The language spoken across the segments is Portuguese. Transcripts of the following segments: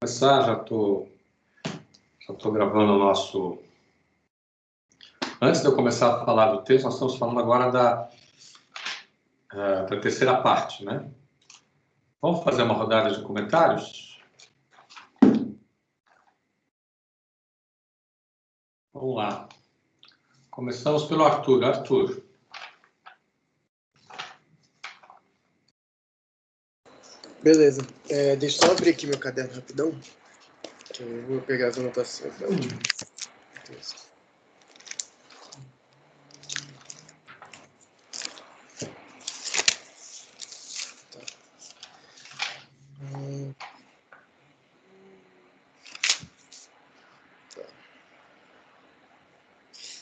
começar, já estou gravando o nosso... Antes de eu começar a falar do texto, nós estamos falando agora da terceira parte, né? Vamos fazer uma rodada de comentários? Vamos lá. Começamos pelo Arthur. Arthur. Beleza. Deixa eu só abrir aqui meu caderno rapidão, que eu vou pegar as anotações da última.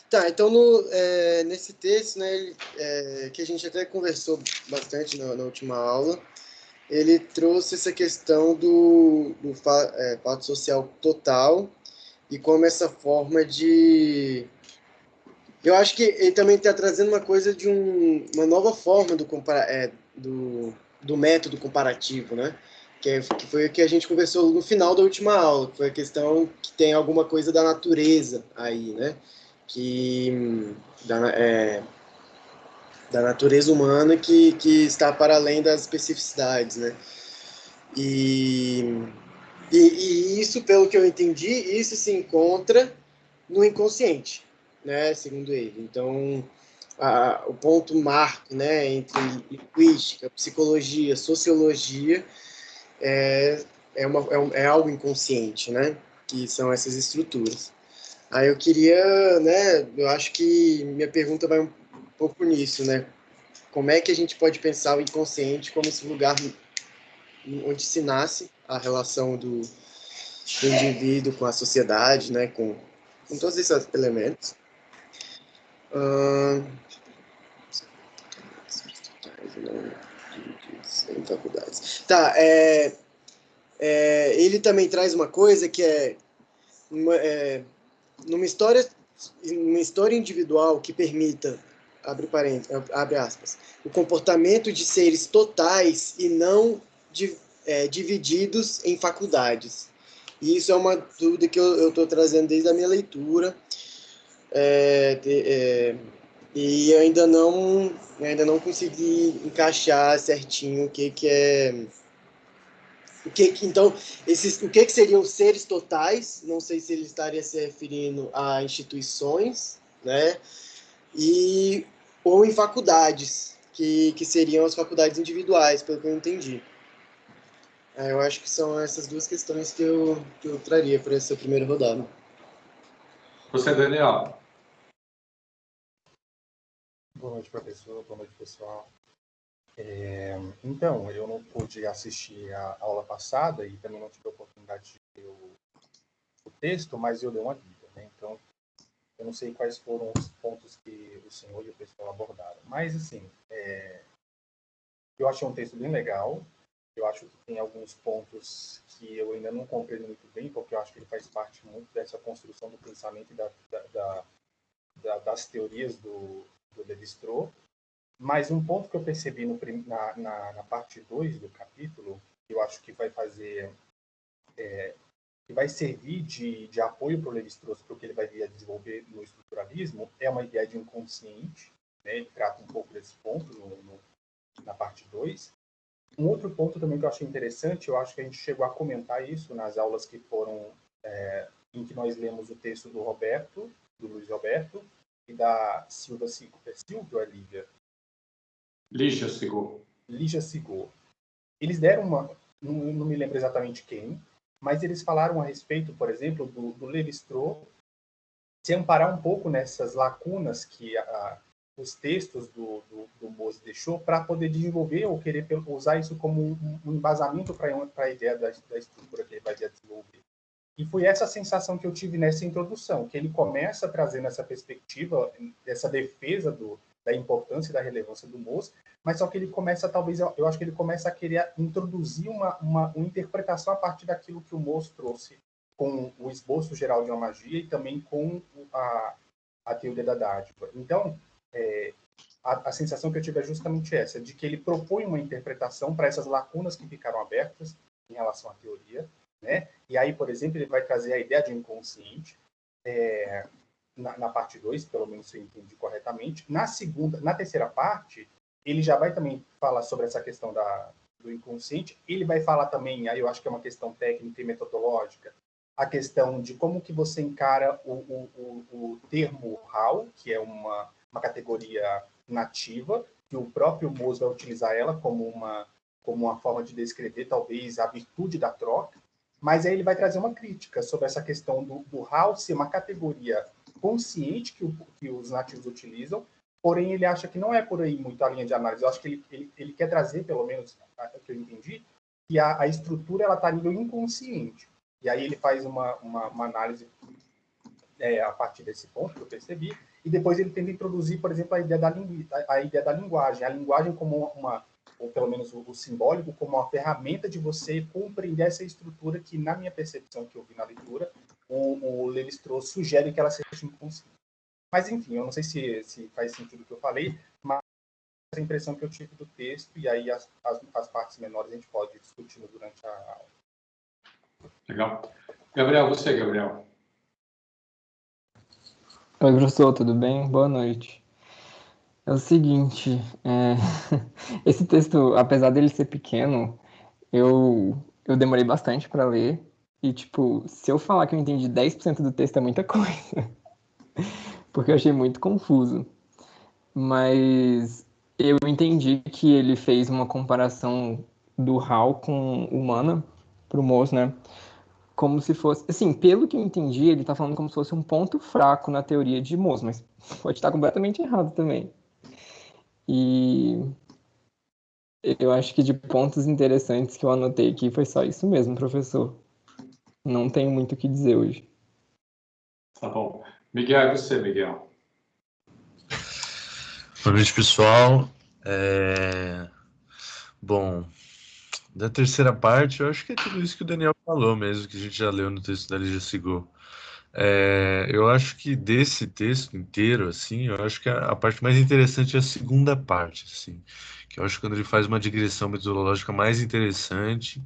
Tá, então nesse texto, né, que a gente até conversou bastante na última aula, ele trouxe essa questão do fato social total e como essa forma de... Eu acho que ele também está trazendo uma coisa de uma nova forma do método comparativo, né? Que foi o que a gente conversou no final da última aula, que foi a questão que tem alguma coisa da natureza aí, né? Da natureza humana que está para além das especificidades, né? E isso, pelo que eu entendi, isso se encontra no inconsciente, né? Segundo ele. Então, o ponto marco, né, entre linguística, psicologia, sociologia é algo inconsciente, né? Que são essas estruturas. Aí eu queria, né? Eu acho que minha pergunta vai um pouco nisso, né? Como é que a gente pode pensar o inconsciente como esse lugar onde se nasce a relação do indivíduo com a sociedade, né? Com todos esses elementos. Tá, ele também traz uma coisa que numa história individual que permita, abre aspas, o comportamento de seres totais e não divididos em faculdades. E isso é uma dúvida que eu estou trazendo desde a minha leitura, e eu ainda não consegui encaixar certinho o que é... Então, o que seriam seres totais? Não sei se ele estaria se referindo a instituições, né? Ou em faculdades, que seriam as faculdades individuais, pelo que eu entendi. Eu acho que são essas duas questões que eu traria para essa primeira rodada. Você, Daniel. Boa noite, professor. Boa noite, pessoal. Então, eu não pude assistir a aula passada e também não tive a oportunidade de ver o texto, mas eu dei uma lida, né? Então, eu não sei quais foram os pontos que o senhor e o pessoal abordaram. Mas, assim, eu achei um texto bem legal. Eu acho que tem alguns pontos que eu ainda não compreendo muito bem, porque eu acho que ele faz parte muito dessa construção do pensamento e das teorias do Lévi-Strauss. Mas um ponto que eu percebi na parte 2 do capítulo, que eu acho que vai fazer, que vai servir de apoio para o Lévi-Strauss, para o que ele vai vir a desenvolver no estruturalismo, é uma ideia de inconsciente, né? Ele trata um pouco desse ponto na parte 2. Um outro ponto também que eu achei interessante, eu acho que a gente chegou a comentar isso nas aulas que foram, em que nós lemos o texto do Luiz Roberto, e da Silvia ou Lívia? Lígia Sigur. Lígia Sigur. Eles deram não me lembro exatamente quem, mas eles falaram a respeito, por exemplo, do Lévi-Strauss se amparar um pouco nessas lacunas que os textos do Mose deixou para poder desenvolver ou querer usar isso como um embasamento para a ideia da estrutura que ele vai desenvolver. E foi essa sensação que eu tive nessa introdução, que ele começa trazendo essa perspectiva, essa defesa da importância e da relevância do Mose, mas só que ele começa, talvez, eu acho que ele começa a querer introduzir uma interpretação a partir daquilo que o Mose trouxe, com o esboço geral de uma magia e também com a teoria da dádiva. Então, a sensação que eu tive é justamente essa, de que ele propõe uma interpretação para essas lacunas que ficaram abertas em relação à teoria, né? E aí, por exemplo, ele vai trazer a ideia de inconsciente, na parte 2, pelo menos se eu entendi corretamente. Na terceira parte, ele já vai também falar sobre essa questão do inconsciente. Ele vai falar também, aí eu acho que é uma questão técnica e metodológica, a questão de como que você encara o termo RAW, que é uma categoria nativa, que o próprio Moz vai utilizar ela como uma forma de descrever, talvez, a virtude da troca. Mas aí ele vai trazer uma crítica sobre essa questão do RAW ser uma categoria consciente que os nativos utilizam, porém ele acha que não é por aí muito a linha de análise. Eu acho que ele quer trazer, pelo menos, o que eu entendi, que a estrutura está a nível inconsciente. E aí ele faz uma análise a partir desse ponto que eu percebi, e depois ele tenta introduzir, por exemplo, a ideia da linguagem. A linguagem como ou pelo menos o simbólico, como uma ferramenta de você compreender essa estrutura que, na minha percepção que eu vi na leitura, o Lévi-Strauss sugere que ela seja inconsciente. Mas, enfim, eu não sei se faz sentido o que eu falei, mas essa é a impressão que eu tive do texto, e aí as partes menores a gente pode discutir durante a aula. Legal. Gabriel, você, Gabriel. Oi, professor, tudo bem? Boa noite. É o seguinte, esse texto, apesar dele ser pequeno, eu demorei bastante para ler, e, tipo, se eu falar que eu entendi 10% do texto é muita coisa, porque eu achei muito confuso. Mas eu entendi que ele fez uma comparação do HAL com humana pro Moz, né? Como se fosse, assim, pelo que eu entendi, ele tá falando como se fosse um ponto fraco na teoria de Moz, mas pode estar completamente errado também. E eu acho que de pontos interessantes que eu anotei aqui foi só isso mesmo, professor. Não tenho muito o que dizer hoje. Tá bom. Miguel, e você, Miguel? Boa noite, pessoal. Bom, da terceira parte, eu acho que é tudo isso que o Daniel falou mesmo, que a gente já leu no texto da Lígia Sigor. Eu acho que desse texto inteiro, assim, eu acho que a parte mais interessante é a segunda parte, assim, que eu acho que quando ele faz uma digressão metodológica mais interessante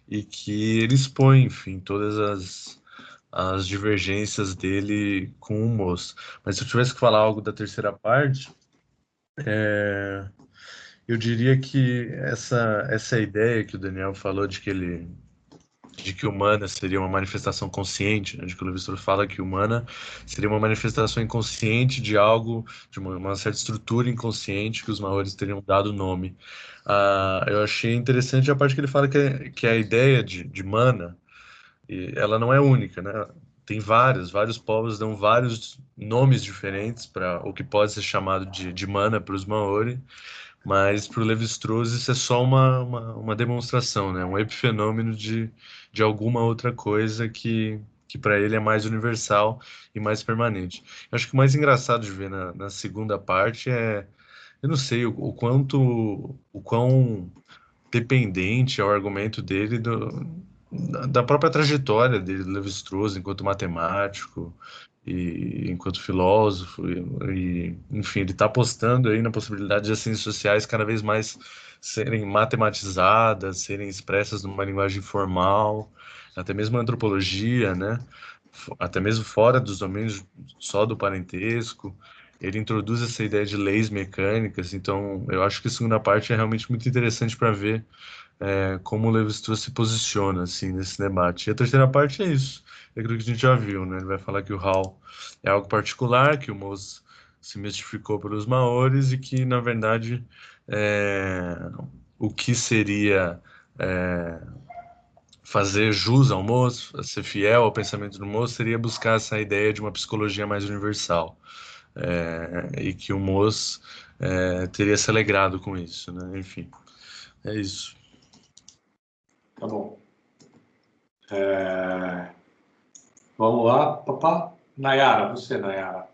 e que ele expõe, enfim, todas as divergências dele com o Moz. Mas se eu tivesse que falar algo da terceira parte, eu diria que essa ideia que o Daniel falou de que humana seria uma manifestação consciente, né, de que o Levi-Strauss fala que humana seria uma manifestação inconsciente de algo, de uma certa estrutura inconsciente que os maores teriam dado nome. Eu achei interessante a parte que ele fala que a ideia de mana, ela não é única, né? Tem vários povos dão vários nomes diferentes para o que pode ser chamado de mana para os maori, mas para o Lévi-Strauss isso é só uma demonstração, né? Um epifenômeno de alguma outra coisa que para ele é mais universal e mais permanente. Eu acho que o mais engraçado de ver na segunda parte eu não sei, o quão dependente é o argumento dele da própria trajetória dele, do Lévi-Strauss, enquanto matemático e enquanto filósofo, enfim, ele está apostando aí na possibilidade de as ciências sociais cada vez mais serem matematizadas, serem expressas numa linguagem formal, até mesmo a antropologia, né? Até mesmo fora dos domínios só do parentesco. Ele introduz essa ideia de leis mecânicas, então eu acho que a segunda parte é realmente muito interessante para ver como o Lévi-Strauss se posiciona assim nesse debate. E a terceira parte é isso, é aquilo que a gente já viu, né? Ele vai falar que o HAL é algo particular, que o Moz se mistificou pelos maores e que, na verdade, o que seria fazer jus ao Moz, ser fiel ao pensamento do Moz, seria buscar essa ideia de uma psicologia mais universal. E que o Moz teria se alegrado com isso, né? Enfim, é isso. Tá bom. Vamos lá, papá. Nayara, você, Nayara.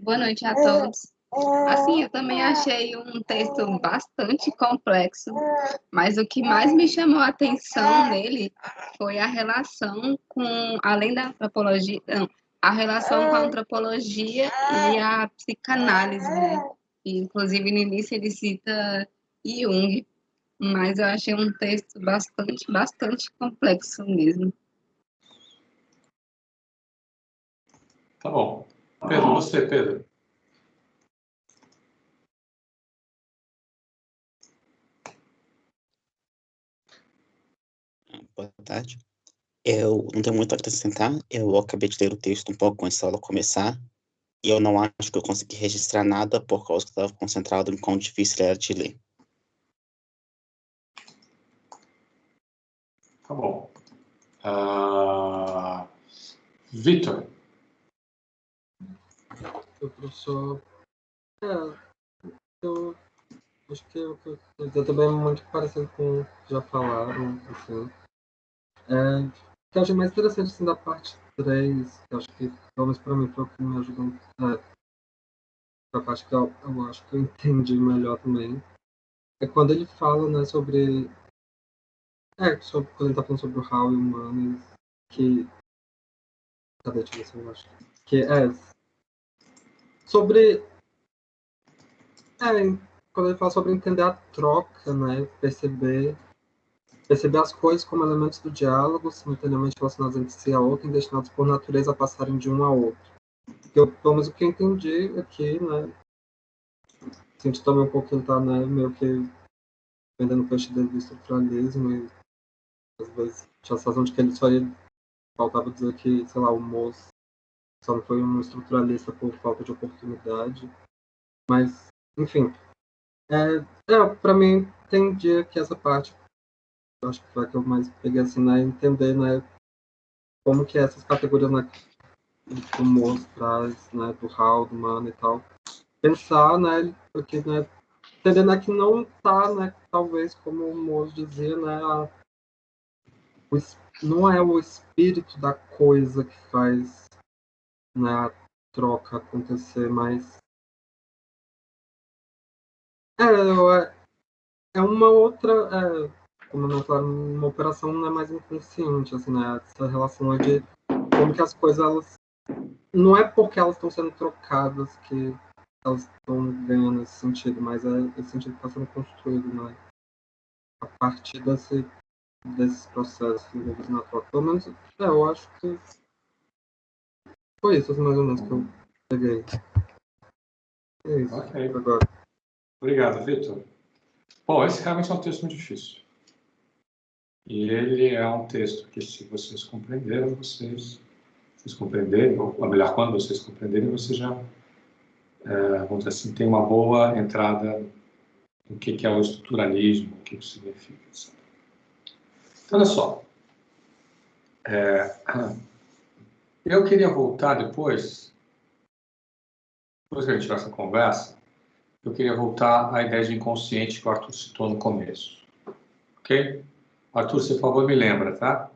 Boa noite a todos. Assim, eu também achei um texto bastante complexo, mas o que mais me chamou a atenção nele foi a relação além da antropologia, não, a relação com a antropologia e a psicanálise, né? E, inclusive, no início ele cita Jung. mas eu achei um texto bastante complexo mesmo. Tá bom. Pedro, você, Pedro. Boa tarde. Eu não tenho muito a acrescentar. Eu acabei de ler o texto um pouco antes da aula começar. E eu não acho que eu consegui registrar nada por causa que eu estava concentrado em quão difícil era de ler. Tá bom. Vitor. Professor, eu acho que o que eu quero dizer também é muito parecido com o que já falaram, assim. O que eu achei mais interessante, assim, da parte 3, que eu acho que, pelo menos para mim, foi o que me ajudou, a parte que eu acho que eu entendi melhor também, é quando ele fala, né, sobre quando ele tá falando sobre o Hal e o Manes, que... Cadê? Deixa eu ver se eu acho. Que sobre... quando ele fala sobre entender a troca, né, perceber as coisas como elementos do diálogo, simultaneamente relacionados entre si a outro, e destinados por natureza a passarem de um a outro. Pelo menos o que eu entendi aqui, né, senti também um pouco que ele tá, né, meio que vendendo o peixe dele do estruturalismo, e às vezes tinha a sensação de que ele só ia, faltava dizer que, sei lá, o moço só não foi um estruturalista por falta de oportunidade, mas, enfim, para mim, entendi que essa parte, acho que foi a que eu mais peguei, assim, né, entender, né, como que essas categorias, né, que o moço traz, né, do Hal, do Mano e tal, pensar, né, porque, né, entendendo, né, que não tá, né, talvez, como o moço dizia, né, não é o espírito da coisa que faz, né, a troca acontecer, mas é uma outra, como nós falamos, uma operação, né, mais inconsciente, assim, né, essa relação de como que as coisas, elas, não é porque elas estão sendo trocadas que elas estão ganhando esse sentido, mas é esse sentido que está sendo construído, né, a partir desses processos envolvidos na troca. Pelo menos, eu acho que foi isso, assim, mais ou menos, que eu peguei. É isso, Ok. agora. Obrigado, Vitor. Bom, esse realmente é um texto muito difícil. E ele é um texto que, se vocês compreenderam, vocês compreenderem, ou melhor, quando vocês compreenderem, vocês já, vamos dizer assim, tem uma boa entrada no que é o estruturalismo, o que isso significa, etc. Então, olha só. Eu queria voltar depois que a gente tiver essa conversa, eu queria voltar à ideia de inconsciente que o Arthur citou no começo. Ok? Arthur, se por favor, me lembra, tá?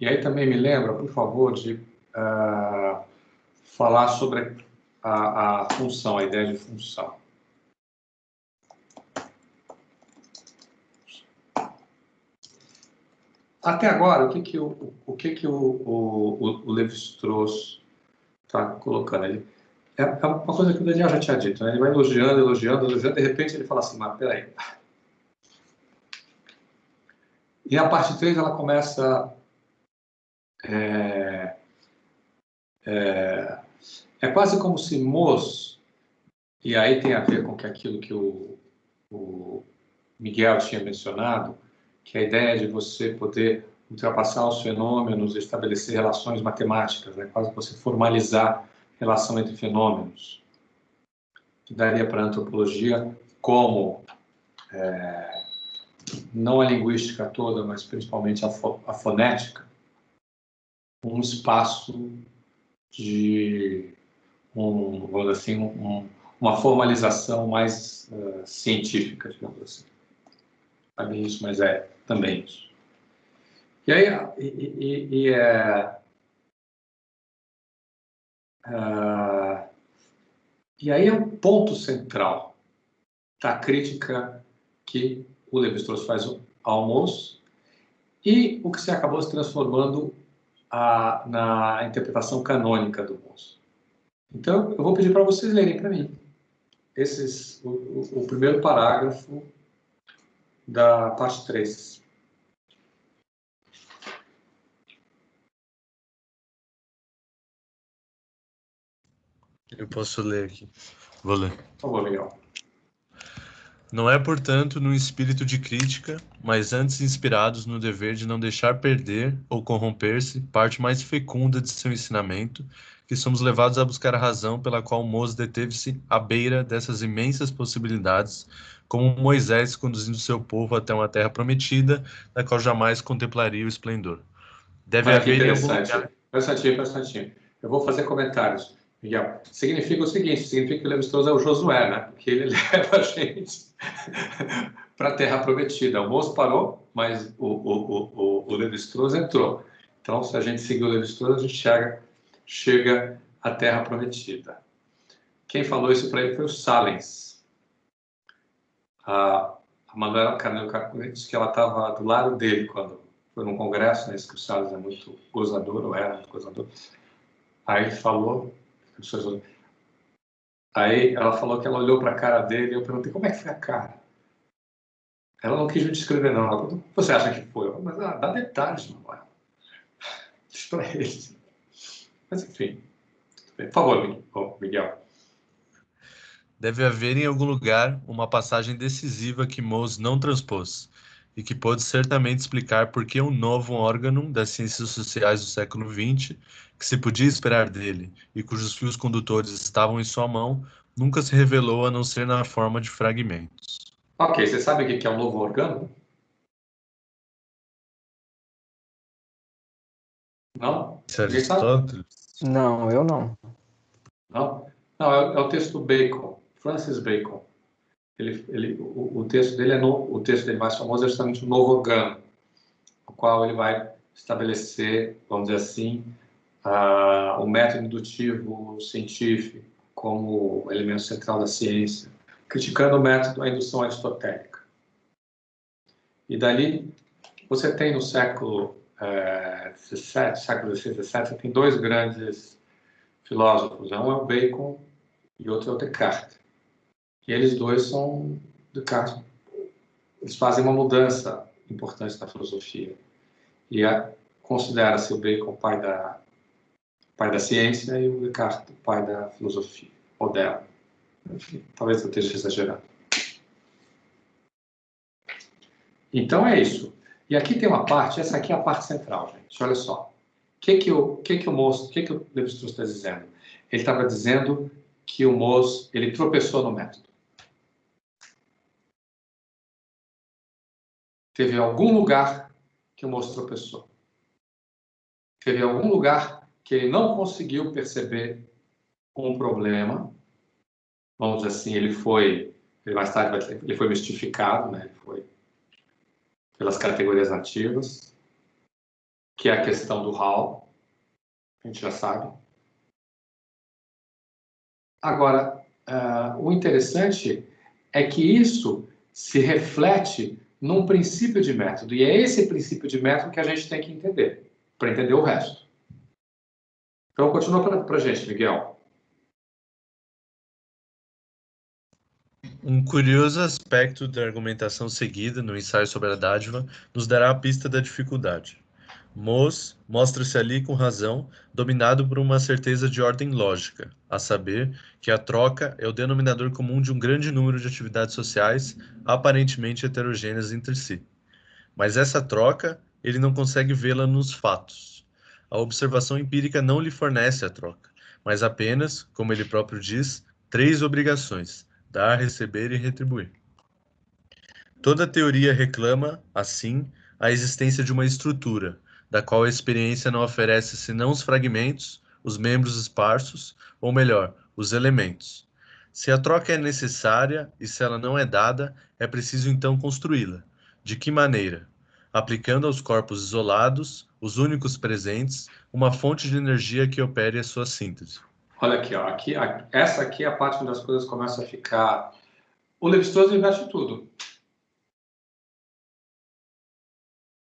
E aí também me lembra, por favor, de falar sobre a função, a ideia de função. Até agora, o que o Lévi-Strauss está colocando? Ele, é uma coisa que o Daniel já tinha dito, né? Ele vai elogiando, de repente ele fala assim, mas peraí. E a parte 3, ela começa... É quase como se Moz, e aí tem a ver com aquilo que o Miguel tinha mencionado, que é a ideia de você poder ultrapassar os fenômenos, estabelecer relações matemáticas, né? Quase você formalizar relação entre fenômenos, que daria para a antropologia como, não a linguística toda, mas principalmente a fonética, um espaço de, vamos dizer assim, uma formalização mais científica, digamos assim. Sabe isso, mas é também isso. E aí, e aí é um ponto central da crítica que o Lévi-Strauss faz ao Mauss e o que se acabou se transformando na interpretação canônica do Mauss. Então, eu vou pedir para vocês lerem para mim o primeiro parágrafo da parte 3. Eu posso ler aqui. Vou ler. Por favor, Miguel. Não é, portanto, num espírito de crítica, mas antes inspirados no dever de não deixar perder ou corromper-se parte mais fecunda de seu ensinamento, que somos levados a buscar a razão pela qual Moses deteve-se à beira dessas imensas possibilidades, como Moisés conduzindo seu povo até uma terra prometida, da qual jamais contemplaria o esplendor. Deve Olha que haver em algum interessante. lugar... Presta. Eu vou fazer comentários, Miguel. Significa o seguinte, significa que o Levi-Strauss é o Josué, né? Porque ele leva a gente para a Terra Prometida. O moço parou, mas o Levi-Strauss entrou. Então, se a gente seguir o Levi-Strauss, a gente chega à Terra Prometida. Quem falou isso para ele foi o Salens. A Manuela Carneiro disse que ela estava do lado dele quando foi num congresso, né? Que o Salles é muito gozador, ou era muito gozador. Aí ele falou, aí ela falou que ela olhou para a cara dele e eu perguntei como é que foi a cara. Ela não quis me descrever, não. Ela falou, o que você acha que foi? Mas dá detalhes, Manuela. Diz para ele. Mas enfim. Por favor, Miguel. Deve haver em algum lugar uma passagem decisiva que Moses não transpôs, e que pode certamente explicar por que um novo órgão das ciências sociais do século XX, que se podia esperar dele e cujos fios condutores estavam em sua mão, nunca se revelou a não ser na forma de fragmentos. Ok, você sabe o que é um novo organo? Não? Isso é Ninguém sabe? Aristóteles? Não, eu não. Não? Não, é o texto do Bacon, Francis Bacon. O texto dele o texto dele mais famoso é justamente o novo organo, no qual ele vai estabelecer, vamos dizer assim, o método indutivo científico como elemento central da ciência, criticando o método, a indução aristotélica. E dali, você tem no século XVII, você tem dois grandes filósofos, um é o Bacon e outro é o Descartes. E eles dois são, Descartes, eles fazem uma mudança importante na filosofia. E considera-se o Bacon pai da ciência e o Descartes o pai da filosofia moderna. Enfim, talvez eu esteja exagerando. Então é isso. E aqui tem uma parte, essa aqui é a parte central, gente. Olha só. O que o Levi-Strauss está dizendo? Ele estava dizendo que o Moses, ele tropeçou no método. Teve algum lugar que o Moses tropeçou. Teve algum lugar que ele não conseguiu perceber um problema. Vamos dizer assim, ele mais tarde ele foi mistificado, né? Ele foi pelas categorias nativas, que é a questão do Hall, a gente já sabe. Agora, o interessante é que isso se reflete num princípio de método, e é esse princípio de método que a gente tem que entender, para entender o resto. Então, continua para a gente, Miguel. Um curioso aspecto da argumentação seguida no ensaio sobre a dádiva nos dará a pista da dificuldade. Moses mostra-se ali com razão, dominado por uma certeza de ordem lógica, a saber que a troca é o denominador comum de um grande número de atividades sociais aparentemente heterogêneas entre si. Mas essa troca, ele não consegue vê-la nos fatos. A observação empírica não lhe fornece a troca, mas apenas, como ele próprio diz, 3 obrigações: dar, receber e retribuir. Toda teoria reclama, assim, a existência de uma estrutura, da qual a experiência não oferece senão os fragmentos, os membros esparsos, ou melhor, os elementos. Se a troca é necessária e se ela não é dada, é preciso então construí-la. De que maneira? Aplicando aos corpos isolados, os únicos presentes, uma fonte de energia que opere a sua síntese. Olha aqui, ó, essa aqui é a parte onde as coisas começam a ficar... O Levi-Strauss inverte tudo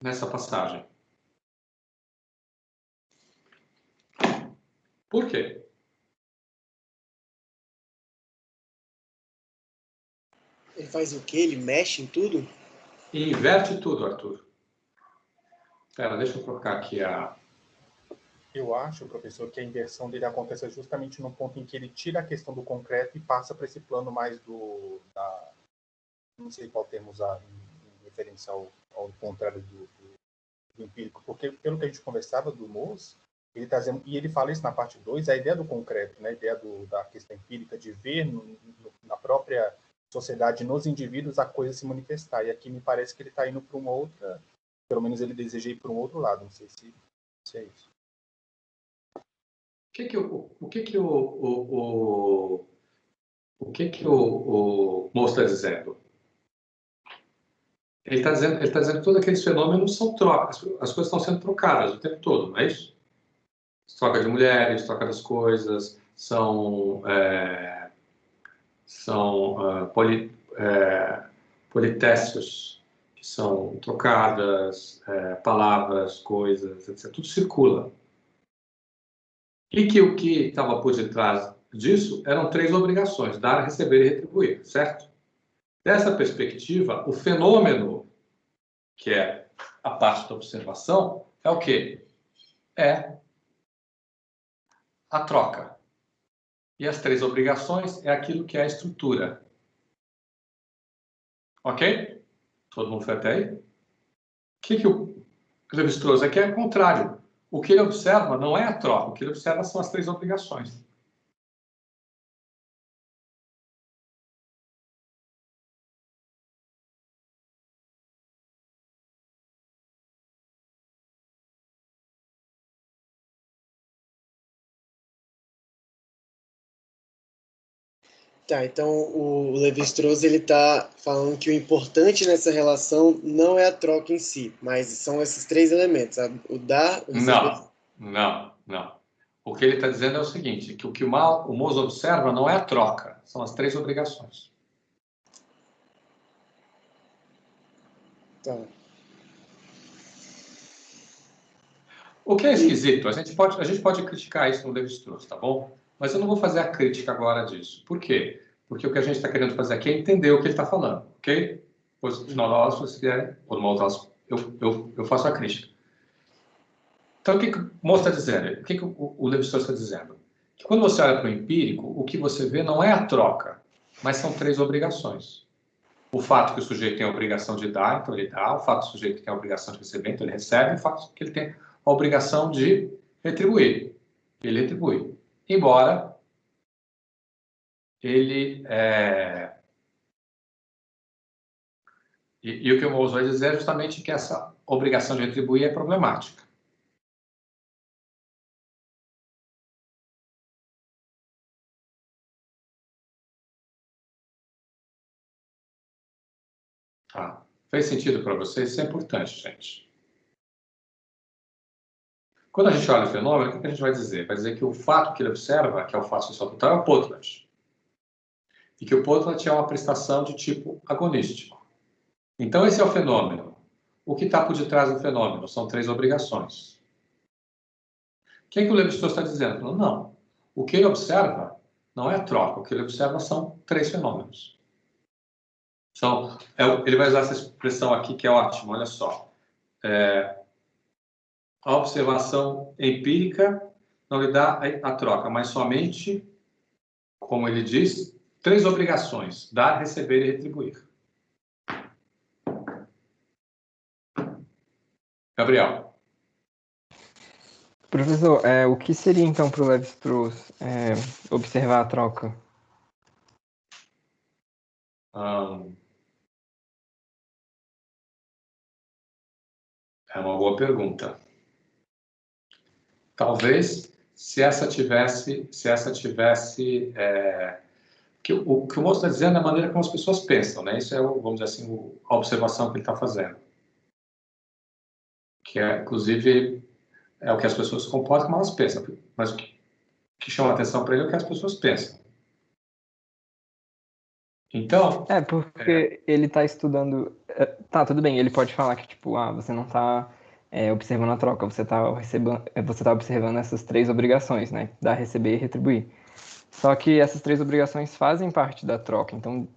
nessa passagem. Por quê? Ele faz o quê? Ele mexe em tudo? E inverte tudo, Arthur. Espera, deixa eu trocar aqui a... Eu acho, professor, que a inversão dele acontece justamente no ponto em que ele tira a questão do concreto e passa para esse plano mais não sei qual termo usar em referência ao contrário do empírico, porque pelo que a gente conversava do Mose, ele tá dizendo, e ele fala isso na parte 2, a ideia do concreto, né, a ideia da questão empírica de ver na própria sociedade, nos indivíduos, a coisa se manifestar. E aqui me parece que ele está indo para uma outra, pelo menos ele deseja ir para um outro lado, não sei se é isso. O que o Mose está dizendo? Ele está dizendo que todos aqueles fenômenos são trocas, as coisas estão sendo trocadas o tempo todo, não é isso? Troca de mulheres, troca das coisas, são politécios que são trocadas, palavras, coisas, etc. Tudo circula. E que o que estava por detrás disso eram 3 obrigações: dar, receber e retribuir, certo? Dessa perspectiva, o fenômeno, que é a parte da observação, é o quê? É a troca. E as 3 obrigações é aquilo que é a estrutura. Ok? Todo mundo foi até aí? O que o Levi-Strauss aqui é o contrário. O que ele observa não é a troca, o que ele observa são as 3 obrigações. Tá, então o Levi-Strauss ele está falando que o importante nessa relação não é a troca em si, mas são esses 3 elementos, o dar, o receber... Não. O que ele está dizendo é o seguinte, que o que o Mose observa não é a troca, são as 3 obrigações. Tá. O que é esquisito, a gente pode criticar isso no Levi-Strauss, tá bom? Mas eu não vou fazer a crítica agora disso. Por quê? Porque o que a gente está querendo fazer aqui é entender o que ele está falando, ok? Pois, no final da aula, se você quiser, ou numa outra aula, eu faço a crítica. Então, o que o Mose está dizendo? O que o Levi-Strauss está dizendo? Que quando você olha para o empírico, o que você vê não é a troca, mas são 3 obrigações. O fato que o sujeito tem a obrigação de dar, então ele dá. O fato que o sujeito tem a obrigação de receber, então ele recebe. O fato que ele tem a obrigação de retribuir, ele retribui. Embora ele... E o que o Mose vai dizer é justamente que essa obrigação de retribuir é problemática. Tá? Fez sentido para vocês? Isso é importante, gente. Quando a gente olha o fenômeno, o que a gente vai dizer? Vai dizer que o fato que ele observa, que é o fato social total, é o potlat. E que o potlat é uma prestação de tipo agonístico. Então, esse é o fenômeno. O que está por detrás do fenômeno? São 3 obrigações. O que o Levi-Strauss está dizendo? Não. O que ele observa não é a troca. O que ele observa são 3 fenômenos. Então, ele vai usar essa expressão aqui que é ótima, olha só. A observação empírica não lhe dá a troca, mas somente, como ele diz, 3 obrigações: dar, receber e retribuir. Gabriel. Professor, o que seria então para o Levi-Strauss observar a troca? É uma boa pergunta. Talvez, se essa tivesse que o que o Mose está dizendo é a maneira como as pessoas pensam, né? Isso é, vamos dizer assim, a observação que ele está fazendo. Que é, inclusive, é o que as pessoas se comportam como elas pensam. Mas o que chama a atenção para ele é o que as pessoas pensam. Então... porque ele está estudando... Tá, tudo bem, ele pode falar que, tipo, você não está observando a troca, você está observando essas 3 obrigações, né? Dar, receber e retribuir. Só que essas 3 obrigações fazem parte da troca, então,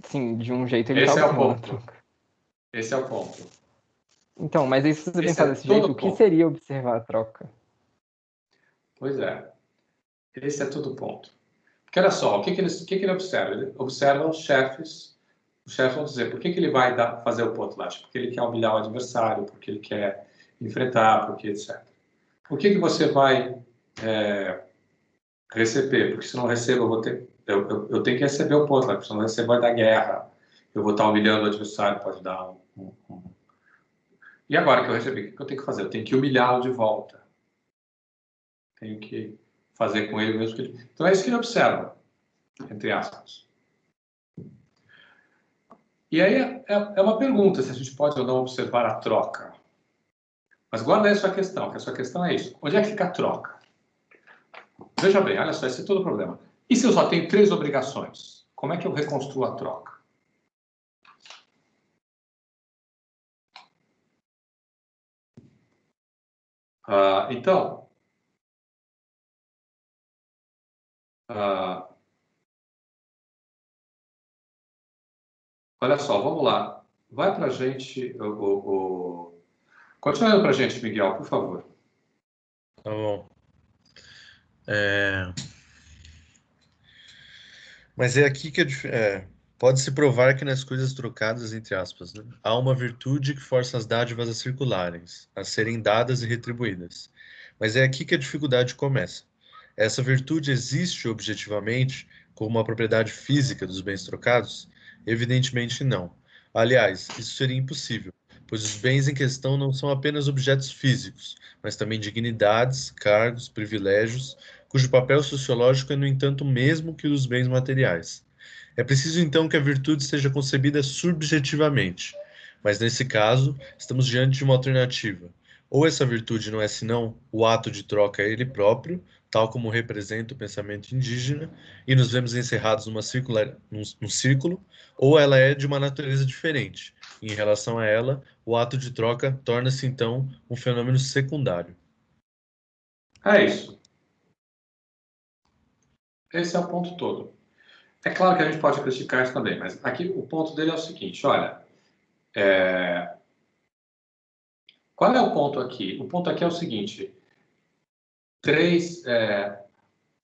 sim, de um jeito ele está observando a troca. Esse é o ponto. Então, mas aí se você Esse pensar é desse todo jeito, o o que ponto. seria observar a troca? Pois é. Esse é todo o ponto. Porque olha só, o que ele observa? Ele observa os chefes vão dizer por que ele vai fazer o potlatch? Porque ele quer humilhar o adversário, porque ele quer enfrentar, porque etc. Por que você vai receber? Porque se não recebo, eu tenho que receber o potlatch. Se não recebo, vai dar guerra. Eu vou estar humilhando o adversário, pode dar E agora que eu recebi, o que eu tenho que fazer? Eu tenho que humilhá-lo de volta. Tenho que fazer com ele o mesmo que ele... Então é isso que ele observa, entre aspas. E aí é uma pergunta se a gente pode ou não observar a troca. Mas guarda aí a sua questão, que a sua questão é isso. Onde é que fica a troca? Veja bem, olha só, esse é todo o problema. E se eu só tenho 3 obrigações? Como é que eu reconstruo a troca? Então, olha só, vamos lá. Vai para a gente, continua para a gente, Miguel, por favor. Tá bom. Mas é aqui que pode-se provar que nas coisas trocadas, entre aspas, né, há uma virtude que força as dádivas a circularem, a serem dadas e retribuídas. Mas é aqui que a dificuldade começa. Essa virtude existe objetivamente como uma propriedade física dos bens trocados? Evidentemente não. Aliás, isso seria impossível, pois os bens em questão não são apenas objetos físicos, mas também dignidades, cargos, privilégios, cujo papel sociológico é, no entanto, o mesmo que o dos bens materiais. É preciso, então, que a virtude seja concebida subjetivamente, mas, nesse caso, estamos diante de uma alternativa. Ou essa virtude não é senão o ato de troca a ele próprio, tal como representa o pensamento indígena, e nos vemos encerrados num círculo, ou ela é de uma natureza diferente. E, em relação a ela, o ato de troca torna-se, então, um fenômeno secundário. É isso. Esse é o ponto todo. É claro que a gente pode criticar isso também, mas aqui o ponto dele é o seguinte, olha, qual é o ponto aqui? O ponto aqui é o seguinte,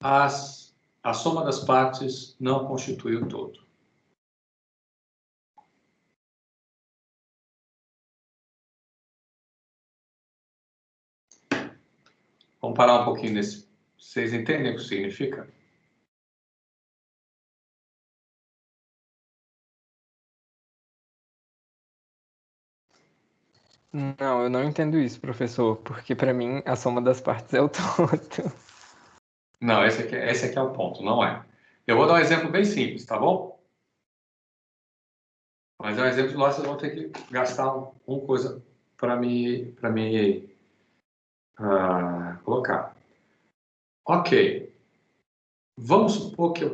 a soma das partes não constitui o todo. Vamos parar um pouquinho nesse. Vocês entendem o que significa? Não, eu não entendo isso, professor, porque para mim a soma das partes é o todo. Não, esse aqui é o ponto, não é. Eu vou dar um exemplo bem simples, tá bom? Mas é um exemplo de lá, vocês vão ter que gastar uma coisa para me colocar. Ok. Vamos supor que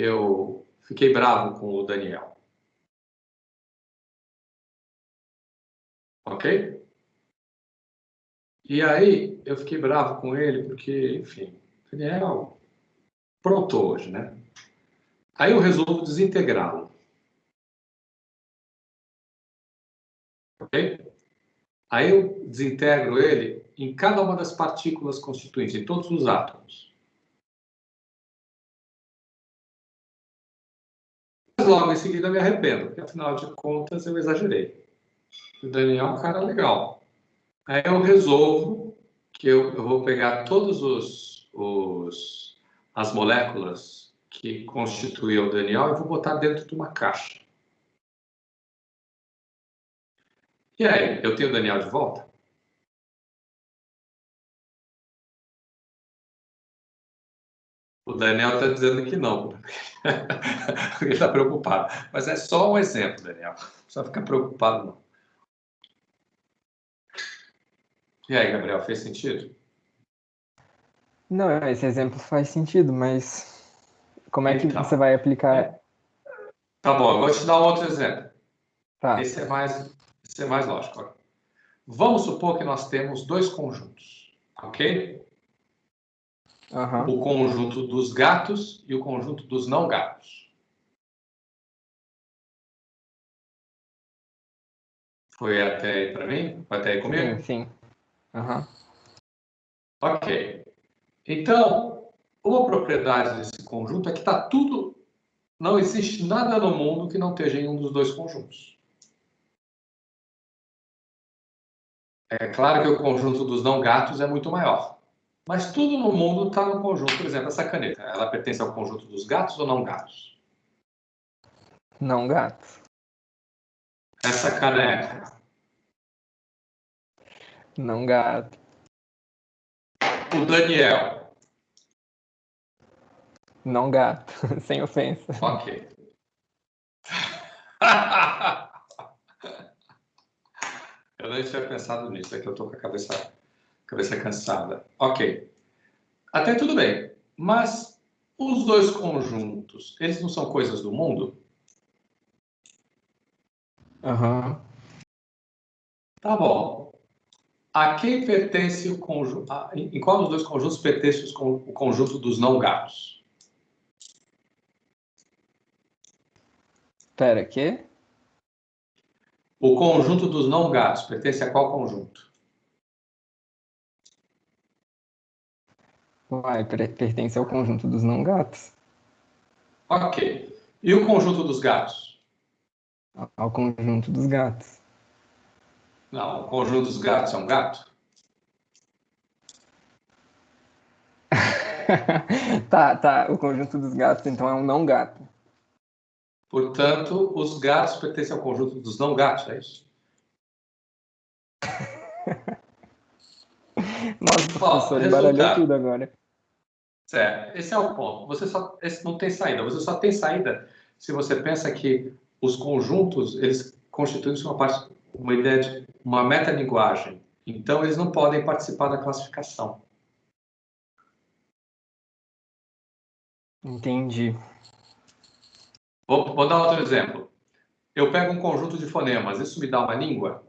eu fiquei bravo com o Daniel. Ok? E aí eu fiquei bravo com ele porque, enfim, Daniel pronto hoje, né? Aí eu resolvo desintegrá-lo. Ok? Aí eu desintegro ele em cada uma das partículas constituintes, em todos os átomos. Mas logo em seguida eu me arrependo, porque afinal de contas eu exagerei. O Daniel é um cara legal. Aí eu resolvo que eu vou pegar todos as moléculas que constituíam o Daniel e vou botar dentro de uma caixa. E aí, eu tenho o Daniel de volta? O Daniel está dizendo que não, porque ele está preocupado. Mas é só um exemplo, Daniel. Não precisa ficar preocupado, não. E aí, Gabriel, fez sentido? Não, esse exemplo faz sentido, mas como é que Então, você vai aplicar? Tá bom, eu vou te dar um outro exemplo. Tá. Esse é mais lógico. Ó. Vamos supor que nós temos 2 conjuntos, ok? Aham. O conjunto dos gatos e o conjunto dos não gatos. Foi até aí para mim? Foi até aí comigo? Sim, sim. Aham. Ok. Então, uma propriedade desse conjunto é que está tudo... Não existe nada no mundo que não esteja em um dos dois conjuntos. É claro que o conjunto dos não gatos é muito maior. Mas tudo no mundo está no conjunto. Por exemplo, essa caneta, ela pertence ao conjunto dos gatos ou não gatos? Não gatos. Essa caneca, Não gato. o Daniel. Não gato. Sem ofensa. Ok. Eu não tinha pensado nisso, é que eu estou com a cabeça cansada. Ok. Até tudo bem. Mas os dois conjuntos, eles não são coisas do mundo? Aham. Tá bom. A quem pertence o conjunto? Em qual dos dois conjuntos pertence o conjunto dos não gatos? Pera, quê? O conjunto dos não gatos pertence a qual conjunto? Uai, pertence ao conjunto dos não gatos. Ok. E o conjunto dos gatos? Ao conjunto dos gatos. Não, o conjunto dos gatos é um gato? Tá. O conjunto dos gatos, então, é um não gato. Portanto, os gatos pertencem ao conjunto dos não gatos, é isso? Nossa, Ó, professor, embaralhou resultado. tudo agora. Certo. Esse é o ponto. Esse não tem saída. Você só tem saída se você pensa que os conjuntos, eles constituem uma ideia de uma metalinguagem. Então, eles não podem participar da classificação. Entendi. Vou dar outro exemplo. Eu pego um conjunto de fonemas, isso me dá uma língua?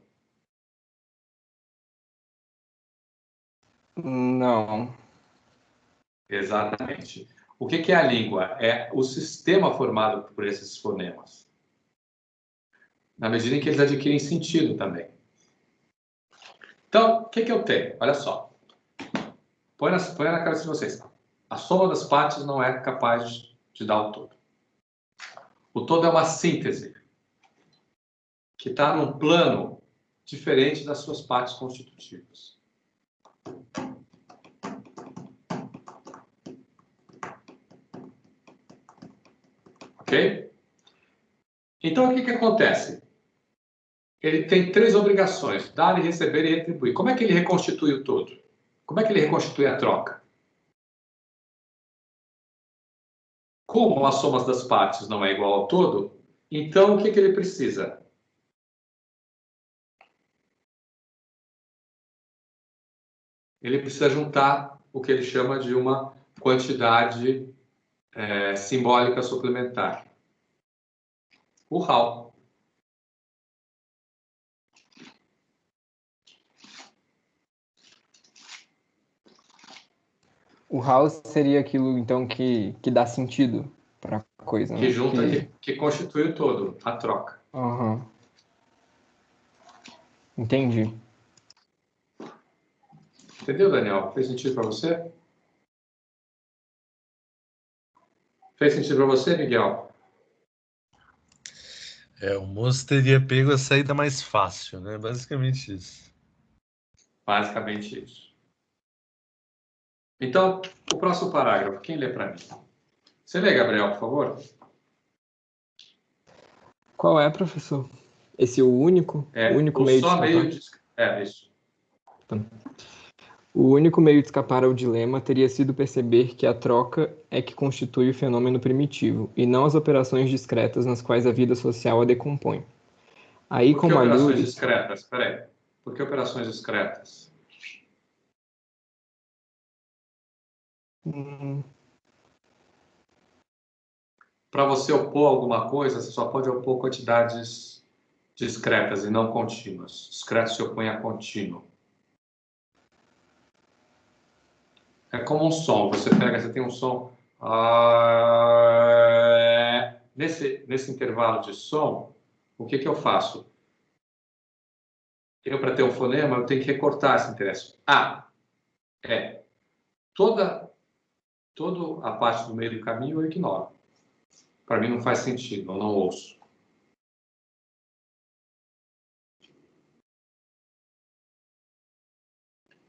Não. Exatamente. O que é a língua? É o sistema formado por esses fonemas. Na medida em que eles adquirem sentido também. Então, o que eu tenho? Olha só. Põe na cabeça de vocês. A soma das partes não é capaz de dar o todo. O todo é uma síntese que está num plano diferente das suas partes constitutivas. Ok? Então, o que acontece? Ele tem três obrigações: dar e receber e retribuir. Como é que ele reconstitui o todo? Como é que ele reconstitui a troca? Como a soma das partes não é igual ao todo, então o que ele precisa? Ele precisa juntar o que ele chama de uma quantidade simbólica suplementar. O RAL. O house seria aquilo, então, que dá sentido pra coisa, Que né? junta, que constitui o todo, a troca. Aham. Entendi. Entendeu, Daniel? Fez sentido para você? Fez sentido para você, Miguel? O moço teria pego a saída mais fácil, né? Basicamente isso. Basicamente isso. Então, o próximo parágrafo, quem lê para mim? Você lê, Gabriel, por favor? Qual é, professor? Esse é o único? O único o meio de só escapar? meio de... isso. O único meio de escapar ao dilema teria sido perceber que a troca é que constitui o fenômeno primitivo, e não as operações discretas nas quais a vida social a decompõe. Aí, Por que como a operações Lures... discretas? Espera aí. Por que operações discretas? Para você opor alguma coisa, você só pode opor quantidades discretas e não contínuas. Discreto se opõe a contínuo. É como um som. Você tem um som. Nesse intervalo de som, o que eu faço? para ter um fonema, eu tenho que recortar esse interesse. Toda a parte do meio do caminho eu ignoro. Para mim não faz sentido, eu não ouço.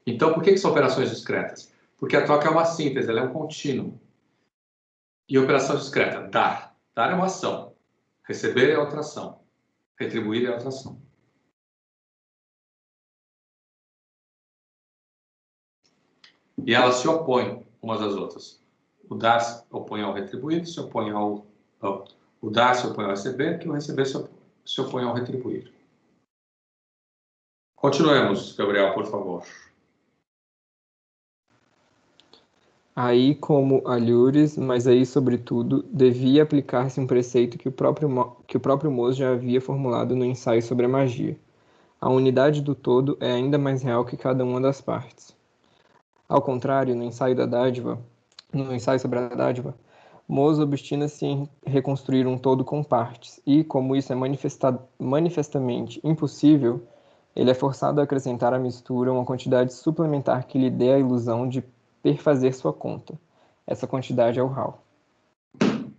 Então, por que são operações discretas? Porque a troca é uma síntese, ela é um contínuo. E operação discreta, dar. Dar é uma ação. Receber é outra ação. Retribuir é outra ação. E elas se opõem umas às outras. O dar se opõe ao retribuir, se opõe ao... O dar se opõe ao receber, que o receber se opõe ao retribuir. Continuemos, Gabriel, por favor. Aí, como alhures, mas aí, sobretudo, devia aplicar-se um preceito que o próprio Mose já havia formulado no ensaio sobre a magia. A unidade do todo é ainda mais real que cada uma das partes. Ao contrário, no ensaio sobre a dádiva, Mose obstina-se em reconstruir um todo com partes, e, como isso é manifestamente impossível, ele é forçado a acrescentar à mistura uma quantidade suplementar que lhe dê a ilusão de perfazer sua conta. Essa quantidade é o Hal.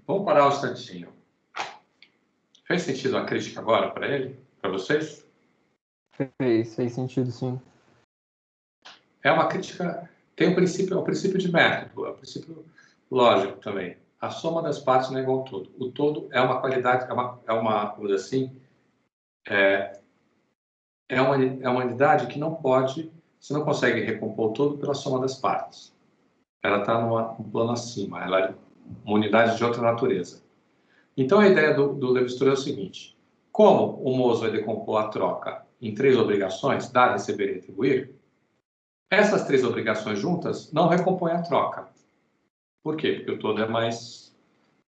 Vamos parar um instantinho. Fez sentido a crítica agora para ele? Para vocês? Fez sentido, sim. É uma crítica... Tem um princípio de método, é um princípio lógico também. A soma das partes não é igual ao todo. O todo é uma qualidade, vamos dizer assim, é uma unidade que não pode, você não consegue recompor o todo pela soma das partes. Ela está num plano acima, ela é uma unidade de outra natureza. Então a ideia do Levi-Strauss é o seguinte: como o Mose vai decompor a troca em 3 obrigações, dar, receber e retribuir, essas 3 obrigações juntas não recompõem a troca. Por quê? Porque o todo é mais...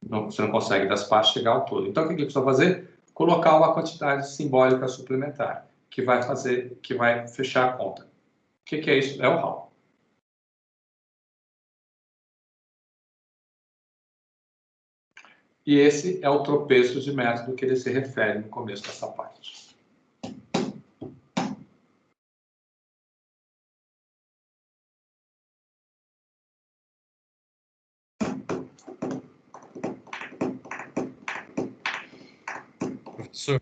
você não consegue das partes chegar ao todo. Então o que ele precisa fazer? Colocar uma quantidade simbólica suplementar, que vai fechar a conta. O que é isso? É o Hal. E esse é o tropeço de método que ele se refere no começo dessa parte. Professor,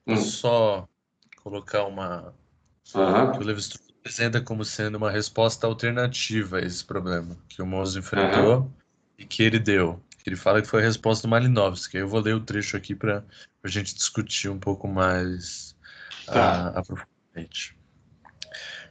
posso só colocar uma... que o Levi-Strauss apresenta como sendo uma resposta alternativa a esse problema que o Mose enfrentou e que ele deu. Ele fala que foi a resposta do Malinowski. Eu vou ler o trecho aqui para a gente discutir um pouco mais aprofundadamente.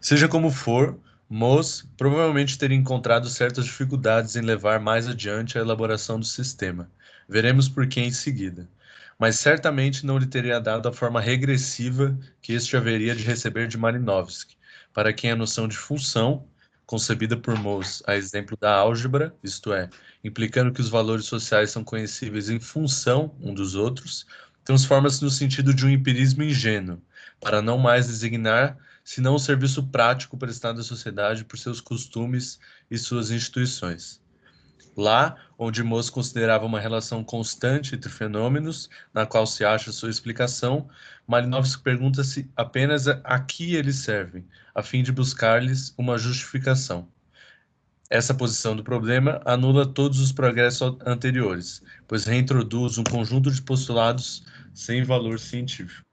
Seja como for, Mose provavelmente teria encontrado certas dificuldades em levar mais adiante a elaboração do sistema. Veremos por que em seguida. Mas certamente não lhe teria dado a forma regressiva que este haveria de receber de Malinowski, para quem a noção de função, concebida por Mose a exemplo da álgebra, isto é, implicando que os valores sociais são conhecíveis em função um dos outros, transforma-se no sentido de um empirismo ingênuo, para não mais designar senão o serviço prático prestado à sociedade por seus costumes e suas instituições. Lá, onde Mose considerava uma relação constante entre fenômenos, na qual se acha sua explicação, Malinowski pergunta-se apenas a que eles servem, a fim de buscar-lhes uma justificação. Essa posição do problema anula todos os progressos anteriores, pois reintroduz um conjunto de postulados sem valor científico.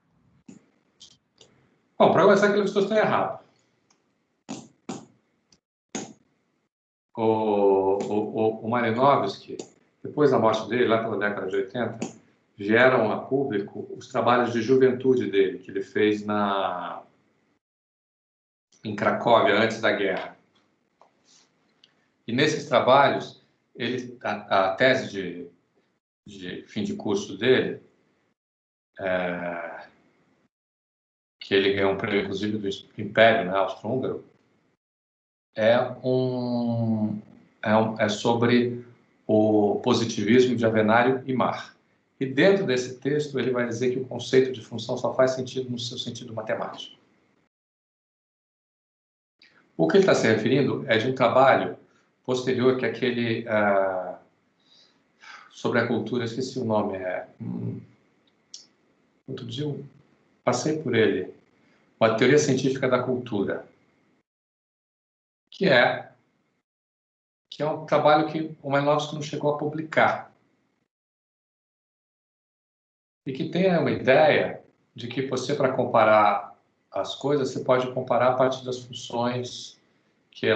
Bom, para começar, aquilo que estou errado. O Malinowski, depois da morte dele, lá pela década de 80, vieram a público os trabalhos de juventude dele, que ele fez em Cracóvia, antes da guerra. E nesses trabalhos, a tese de fim de curso dele, que ele ganhou um prêmio, inclusive, do Império, né, Austro-Húngaro, é sobre o positivismo de Avenário e Marr. E dentro desse texto ele vai dizer que o conceito de função só faz sentido no seu sentido matemático. O que ele está se referindo é de um trabalho posterior que aquele sobre a cultura, esqueci o nome, outro dia eu passei por ele. uma teoria científica da cultura, que é um trabalho que o Malinowski não chegou a publicar. E que tem uma ideia de que você, para comparar as coisas, você pode comparar a partir das funções que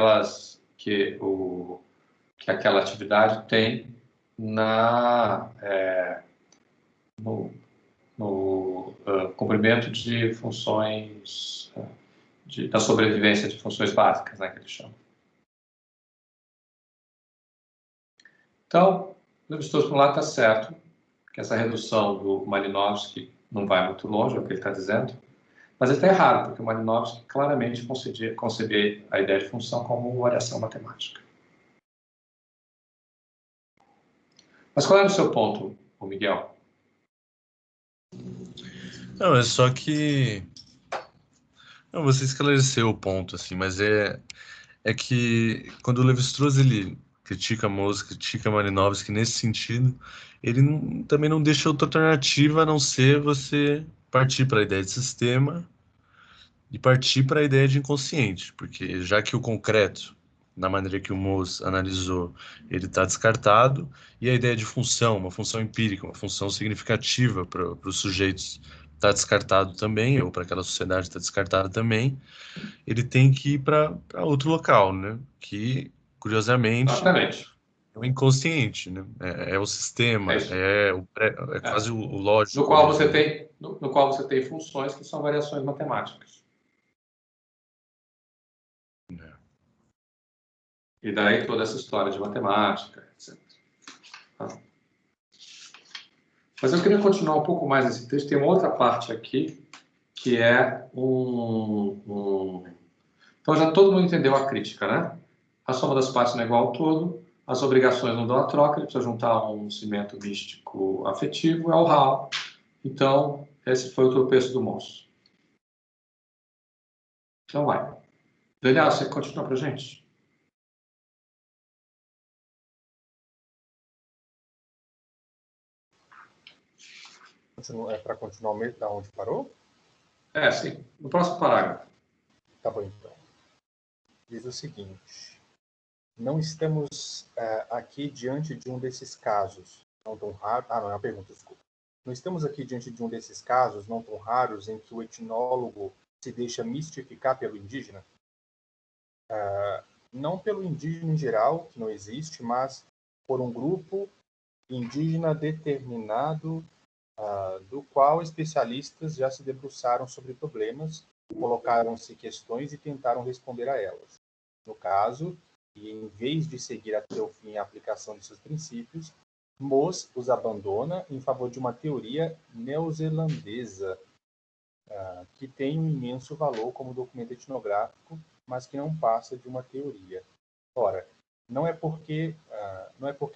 aquela atividade tem no cumprimento de funções, da sobrevivência de funções básicas, né, que eles chamam. Então, o Levi-Strauss, por um lado, está certo, que essa redução do Malinowski não vai muito longe, é o que ele está dizendo, mas ele está errado, porque o Malinowski claramente concebia a ideia de função como uma variação matemática. Mas qual era o seu ponto, Miguel? Não, é só que... Não, você esclareceu o ponto, assim, mas é que quando o Levi-Strauss ele critica Mozart, critica Malinowski nesse sentido, ele também não deixa outra alternativa a não ser você partir para a ideia de sistema e partir para a ideia de inconsciente, porque já que o concreto, na maneira que o Mozart analisou, ele está descartado, e a ideia de função, uma função empírica, uma função significativa para os sujeitos está descartado também, ou para aquela sociedade está descartada também, ele tem que ir para outro local, né? Que, curiosamente, Exatamente. é o inconsciente, né? É o sistema, quase o lógico. No qual você tem funções que são variações matemáticas. E daí toda essa história de matemática, etc. Mas eu queria continuar um pouco mais nesse texto. Tem uma outra parte aqui, que é Então já todo mundo entendeu a crítica, né? A soma das partes não é igual ao todo, as obrigações não dão a troca, ele precisa juntar um cimento místico afetivo, é o Hall. Então, esse foi o tropeço do moço. Então vai. Daniel, você continua pra gente? É para continuar o mesmo da onde parou? Sim. No próximo parágrafo. Tá bom, então. Diz o seguinte: não estamos aqui diante de um desses casos não tão raros. Não é uma pergunta, desculpa. Não estamos aqui diante de um desses casos não tão raros em que o etnólogo se deixa mistificar pelo indígena? Não pelo indígena em geral, que não existe, mas por um grupo indígena determinado, do qual especialistas já se debruçaram sobre problemas, colocaram-se questões e tentaram responder a elas. No caso, e em vez de seguir até o fim a aplicação de seus princípios, Moss os abandona em favor de uma teoria neozelandesa, que tem um imenso valor como documento etnográfico, mas que não passa de uma teoria. Ora, não é porque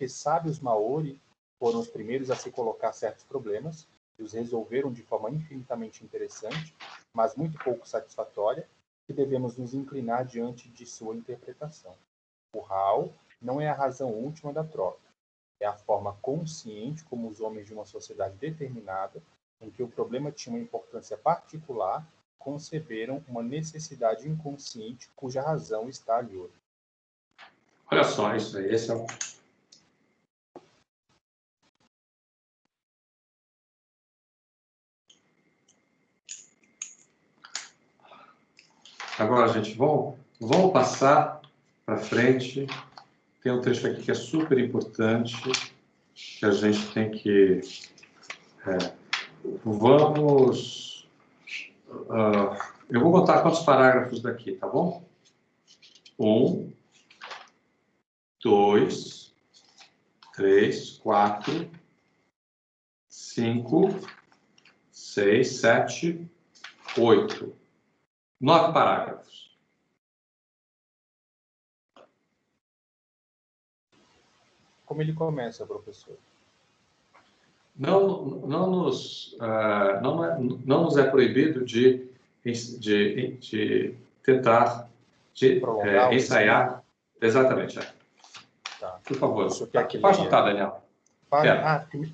sábios maori foram os primeiros a se colocar certos problemas e os resolveram de forma infinitamente interessante, mas muito pouco satisfatória, que devemos nos inclinar diante de sua interpretação. O Hall não é a razão última da troca. É a forma consciente como os homens de uma sociedade determinada, em que o problema tinha uma importância particular, conceberam uma necessidade inconsciente cuja razão está ali hoje. Olha só isso aí. Esse é o... Agora, gente, vamos passar para frente. Tem um trecho aqui que é super importante, que a gente tem que... Vamos... eu vou contar quantos parágrafos daqui, tá bom? 1, 2, 3, 4, 5, 6, 7, 8. 9 parágrafos. Como ele começa, professor? Não nos é proibido de tentar ensaiar. Exatamente. Tá. Por favor. Que parte está, Daniel?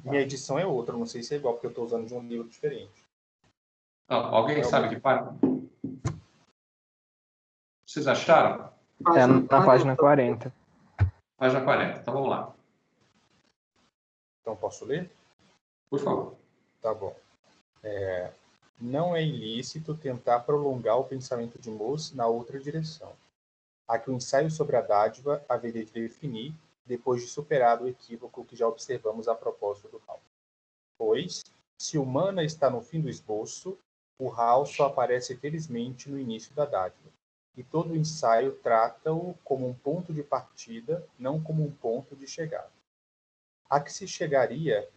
Minha edição é outra, não sei se é igual, porque eu estou usando de um livro diferente. Não, alguém sabe que página? Vocês acharam? É na página 40. Página 40. Então vamos lá. Então, posso ler? Por favor. Tá bom. Não é ilícito tentar prolongar o pensamento de Moss na outra direção. Há que o ensaio sobre a dádiva haveria de definir, depois de superado o equívoco que já observamos a propósito do Hall. Pois, se o mana está no fim do esboço, o Hall só aparece felizmente no início da dádiva, e todo o ensaio trata-o como um ponto de partida, não como um ponto de chegada. A que se chegaria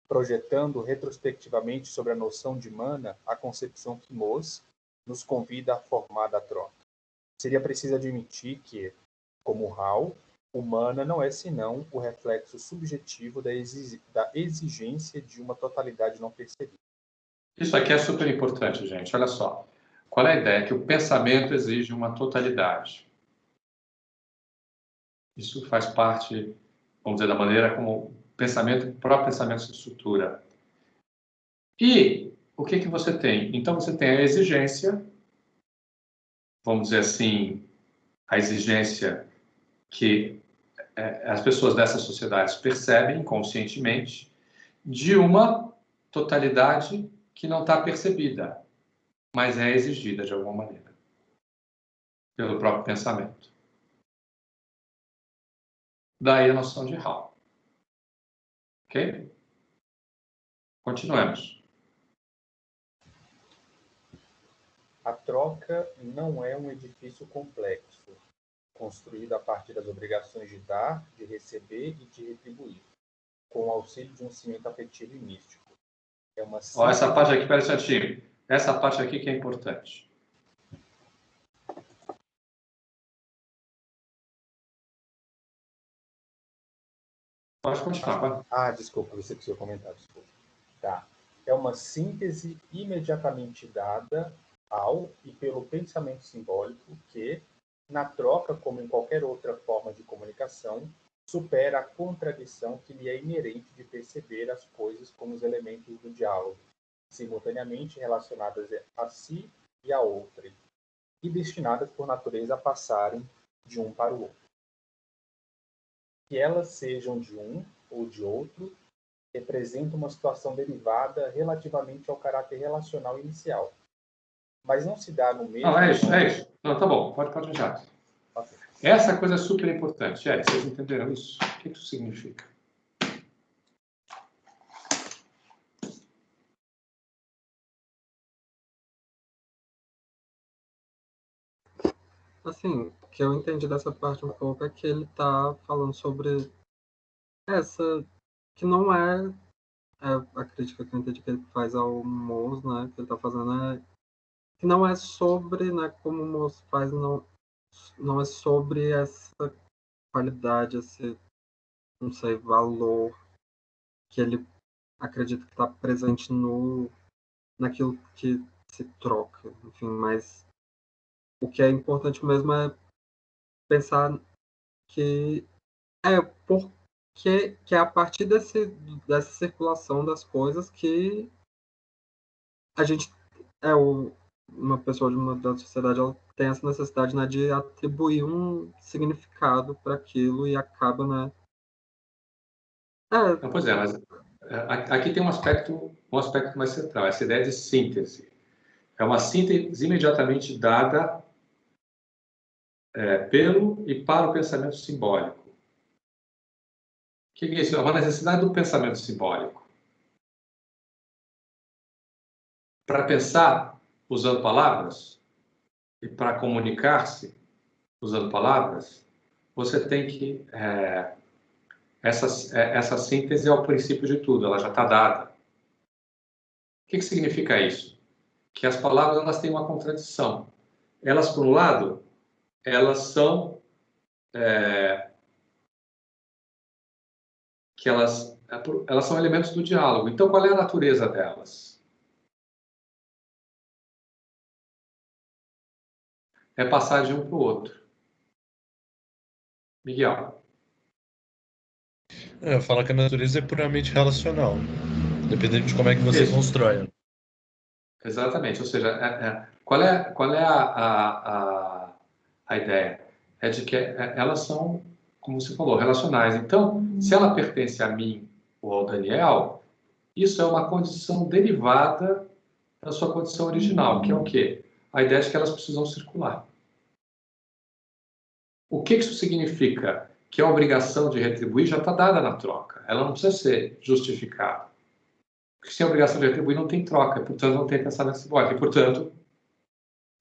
projetando retrospectivamente sobre a noção de mana a concepção que Moss nos convida a formar da troca. Seria preciso admitir que, como Hall, o mana não é senão o reflexo subjetivo da exigência de uma totalidade não percebida. Isso aqui é super importante, gente. Olha só. Qual é a ideia? Que o pensamento exige uma totalidade. Isso faz parte, vamos dizer, da maneira como o próprio pensamento se estrutura. E o que você tem? Então você tem a exigência, vamos dizer assim, a exigência que as pessoas dessas sociedades percebem conscientemente de uma totalidade que não está percebida, mas é exigida de alguma maneira pelo próprio pensamento. Daí a noção de Hall. Ok? Continuemos. A troca não é um edifício complexo, construído a partir das obrigações de dar, de receber e de retribuir, com o auxílio de um cimento afetivo e místico. É uma Ó, essa parte aqui, pera um instantinho. Essa parte aqui que é importante. Pode continuar. Desculpa, você precisou comentar, desculpa. Tá. É uma síntese imediatamente dada ao e pelo pensamento simbólico que, na troca, como em qualquer outra forma de comunicação, supera a contradição que lhe é inerente de perceber as coisas como os elementos do diálogo, simultaneamente relacionadas a si e a outrem, e destinadas por natureza a passarem de um para o outro. Que elas sejam de um ou de outro, representa uma situação derivada relativamente ao caráter relacional inicial. Mas não se dá no mesmo... Não, é isso. Não, tá bom, pode já. Okay. Essa coisa é super importante. Vocês entenderam isso? O que isso significa? Assim, o que eu entendi dessa parte um pouco é que ele está falando sobre essa, que não é a crítica que eu entendi que ele faz ao Moss, né, que ele está fazendo que não é sobre, né, como o Moss faz, não é sobre essa qualidade, esse, não sei, valor que ele acredita que está presente naquilo que se troca, enfim, mas o que é importante mesmo é pensar que porque que é a partir dessa circulação das coisas que a gente uma pessoa de uma da sociedade, ela tem essa necessidade, né, de atribuir um significado para aquilo e acaba, né? Pois é, mas aqui tem um aspecto mais central, essa ideia de síntese. É uma síntese imediatamente dada pelo e para o pensamento simbólico. O que é isso? É uma necessidade do pensamento simbólico. Para pensar usando palavras e para comunicar-se usando palavras, você tem que... essa síntese é o princípio de tudo, ela já está dada. O que significa isso? Que as palavras elas têm uma contradição. Elas, por um lado, elas são elas são elementos do diálogo. Então, qual é a natureza delas? É passar de um para o outro. Miguel. Eu falo que a natureza é puramente relacional, dependendo de como é que você constrói. Exatamente. Ou seja, qual é a a ideia é de que elas são, como você falou, relacionais. Então, se ela pertence a mim ou ao Daniel, isso é uma condição derivada da sua condição original, que é o quê? A ideia de que elas precisam circular. O que isso significa? Que a obrigação de retribuir já está dada na troca. Ela não precisa ser justificada. Porque sem a obrigação de retribuir não tem troca, portanto não tem pensamento simbólico, e portanto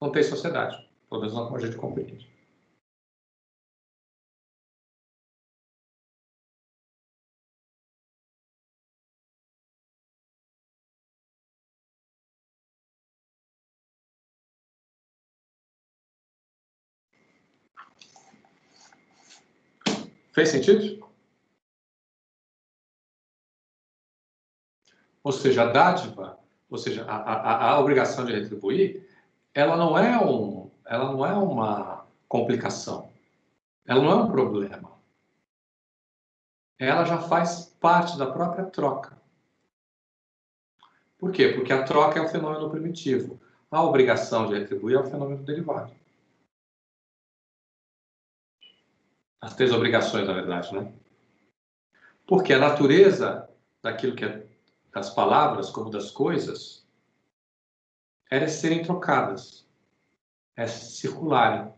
não tem sociedade. Pelo menos não como a gente compreende. Fez sentido? Ou seja, a dádiva, ou seja, a obrigação de retribuir, ela não é uma complicação. Ela não é um problema. Ela já faz parte da própria troca. Por quê? Porque a troca é um fenômeno primitivo. A obrigação de retribuir é um fenômeno derivado. As três obrigações, na verdade, né? Porque a natureza daquilo que é das palavras, como das coisas, é serem trocadas, é circularem.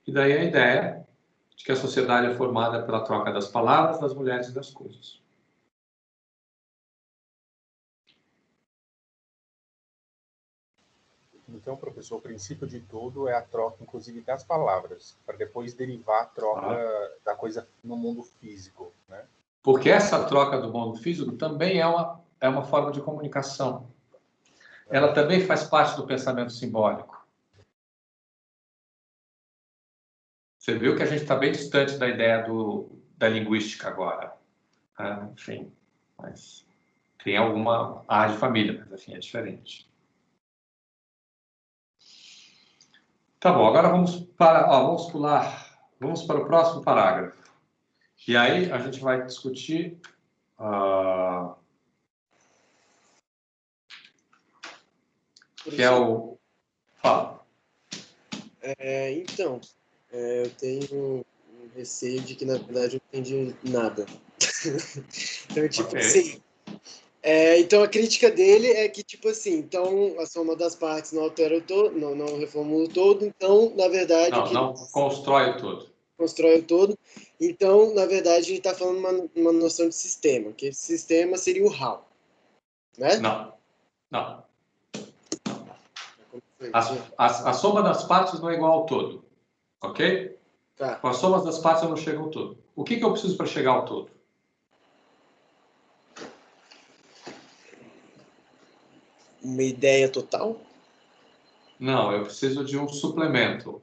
E daí a ideia de que a sociedade é formada pela troca das palavras, das mulheres e das coisas. Então, professor, o princípio de tudo é a troca, inclusive, das palavras, para depois derivar a troca da coisa no mundo físico, né? Porque essa troca do mundo físico também é uma forma de comunicação. Ela também faz parte do pensamento simbólico. Você viu que a gente está bem distante da ideia da linguística agora. Enfim, mas tem alguma área de família, mas assim, é diferente. Tá bom, agora vamos para o próximo parágrafo. E aí a gente vai discutir que é o... Fala. Então, eu tenho um receio de que, na verdade, eu não entendi nada. Então, tipo Okay. assim... então, a crítica dele é que, tipo assim, então, a soma das partes não altera o todo, não reformula o todo, então, na verdade... Não constrói o todo. Constrói o todo. Então, na verdade, a gente está falando uma noção de sistema, que esse sistema seria o how, né? Não. A soma das partes não é igual ao todo, ok? Tá. Com a soma das partes eu não chego ao todo. O que eu preciso para chegar ao todo? Uma ideia total? Não, eu preciso de um suplemento,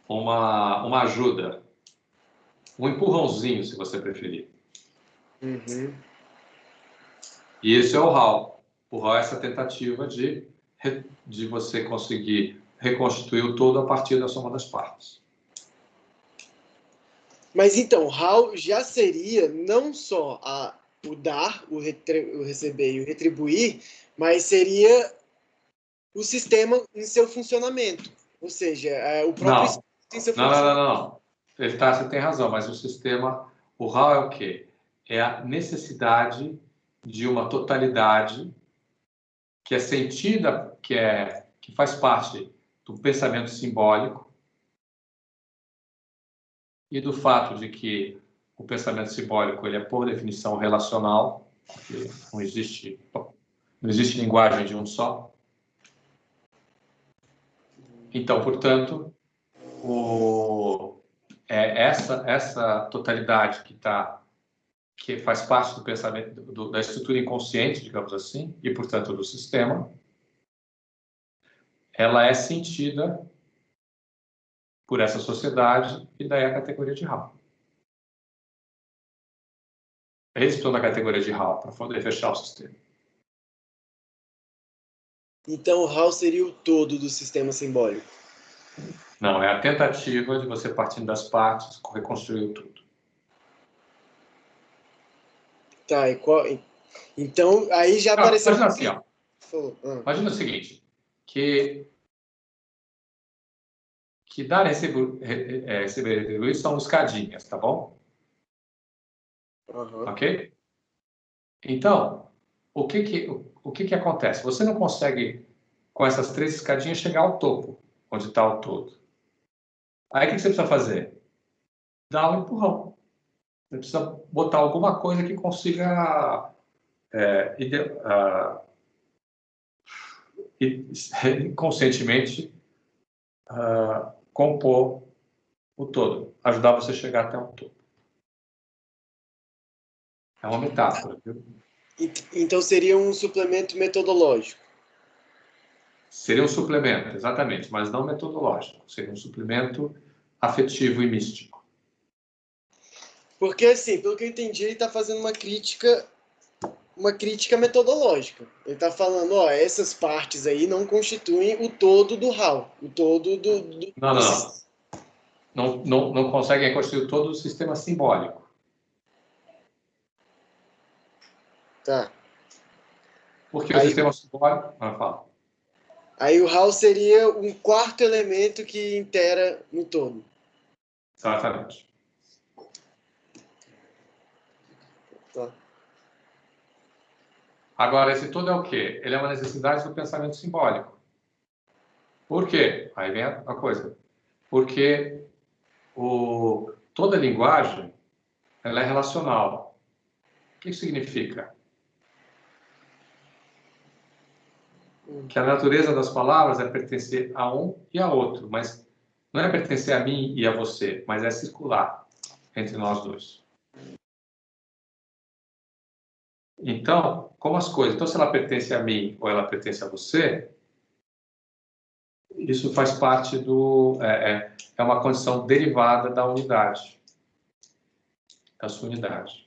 uma ajuda, um empurrãozinho, se você preferir. Uhum. E esse é o how. O how é essa tentativa de você conseguir reconstituir o todo a partir da soma das partes. Mas então, how já seria não só o dar, o receber e o retribuir, mas seria o sistema em seu funcionamento. Ou seja, o próprio sistema em seu funcionamento. Não. Você tem razão, mas o sistema, o how é o quê? É a necessidade de uma totalidade que é sentida, que faz parte do pensamento simbólico e do fato de que o pensamento simbólico ele é, por definição, relacional, porque não existe linguagem de um só. Então, portanto, essa totalidade que faz parte do pensamento, da estrutura inconsciente, digamos assim, e, portanto, do sistema, ela é sentida por essa sociedade e daí a categoria de how. Eles precisam da categoria de how para poder fechar o sistema. Então, o how seria o todo do sistema simbólico. Não, é a tentativa de você, partindo das partes, reconstruir o tudo. Tá, então, aí já apareceu... Mas assim, ó, Imagina o seguinte, que dar e receber e retribuir são escadinhas, tá bom? Aham. Ok? Então, o que acontece? Você não consegue, com essas 3 escadinhas, chegar ao topo, onde está o todo. Aí, o que você precisa fazer? Dar um empurrão. Você precisa botar alguma coisa que consiga inconscientemente compor o todo, ajudar você a chegar até o topo. É uma metáfora, viu? Então seria um suplemento metodológico. Seria um suplemento, exatamente, mas não metodológico. Seria um suplemento afetivo e místico. Porque, assim, pelo que eu entendi, ele está fazendo uma crítica metodológica. Ele está falando, ó, essas partes aí não constituem o todo do HAL, o todo do Não conseguem construir todo o sistema simbólico. Tá. Porque o sistema simbólico... fala. Aí o HAL seria um quarto elemento que intera no todo. Exatamente. Tá. Agora, esse todo é o quê? Ele é uma necessidade do pensamento simbólico. Por quê? Aí vem a coisa. Porque toda linguagem ela é relacional. O que isso significa? Que a natureza das palavras é pertencer a um e a outro, mas não é pertencer a mim e a você, mas é circular entre nós dois. Então, como as coisas... Então, se ela pertence a mim ou ela pertence a você, isso faz parte é uma condição derivada da unidade, da sua unidade.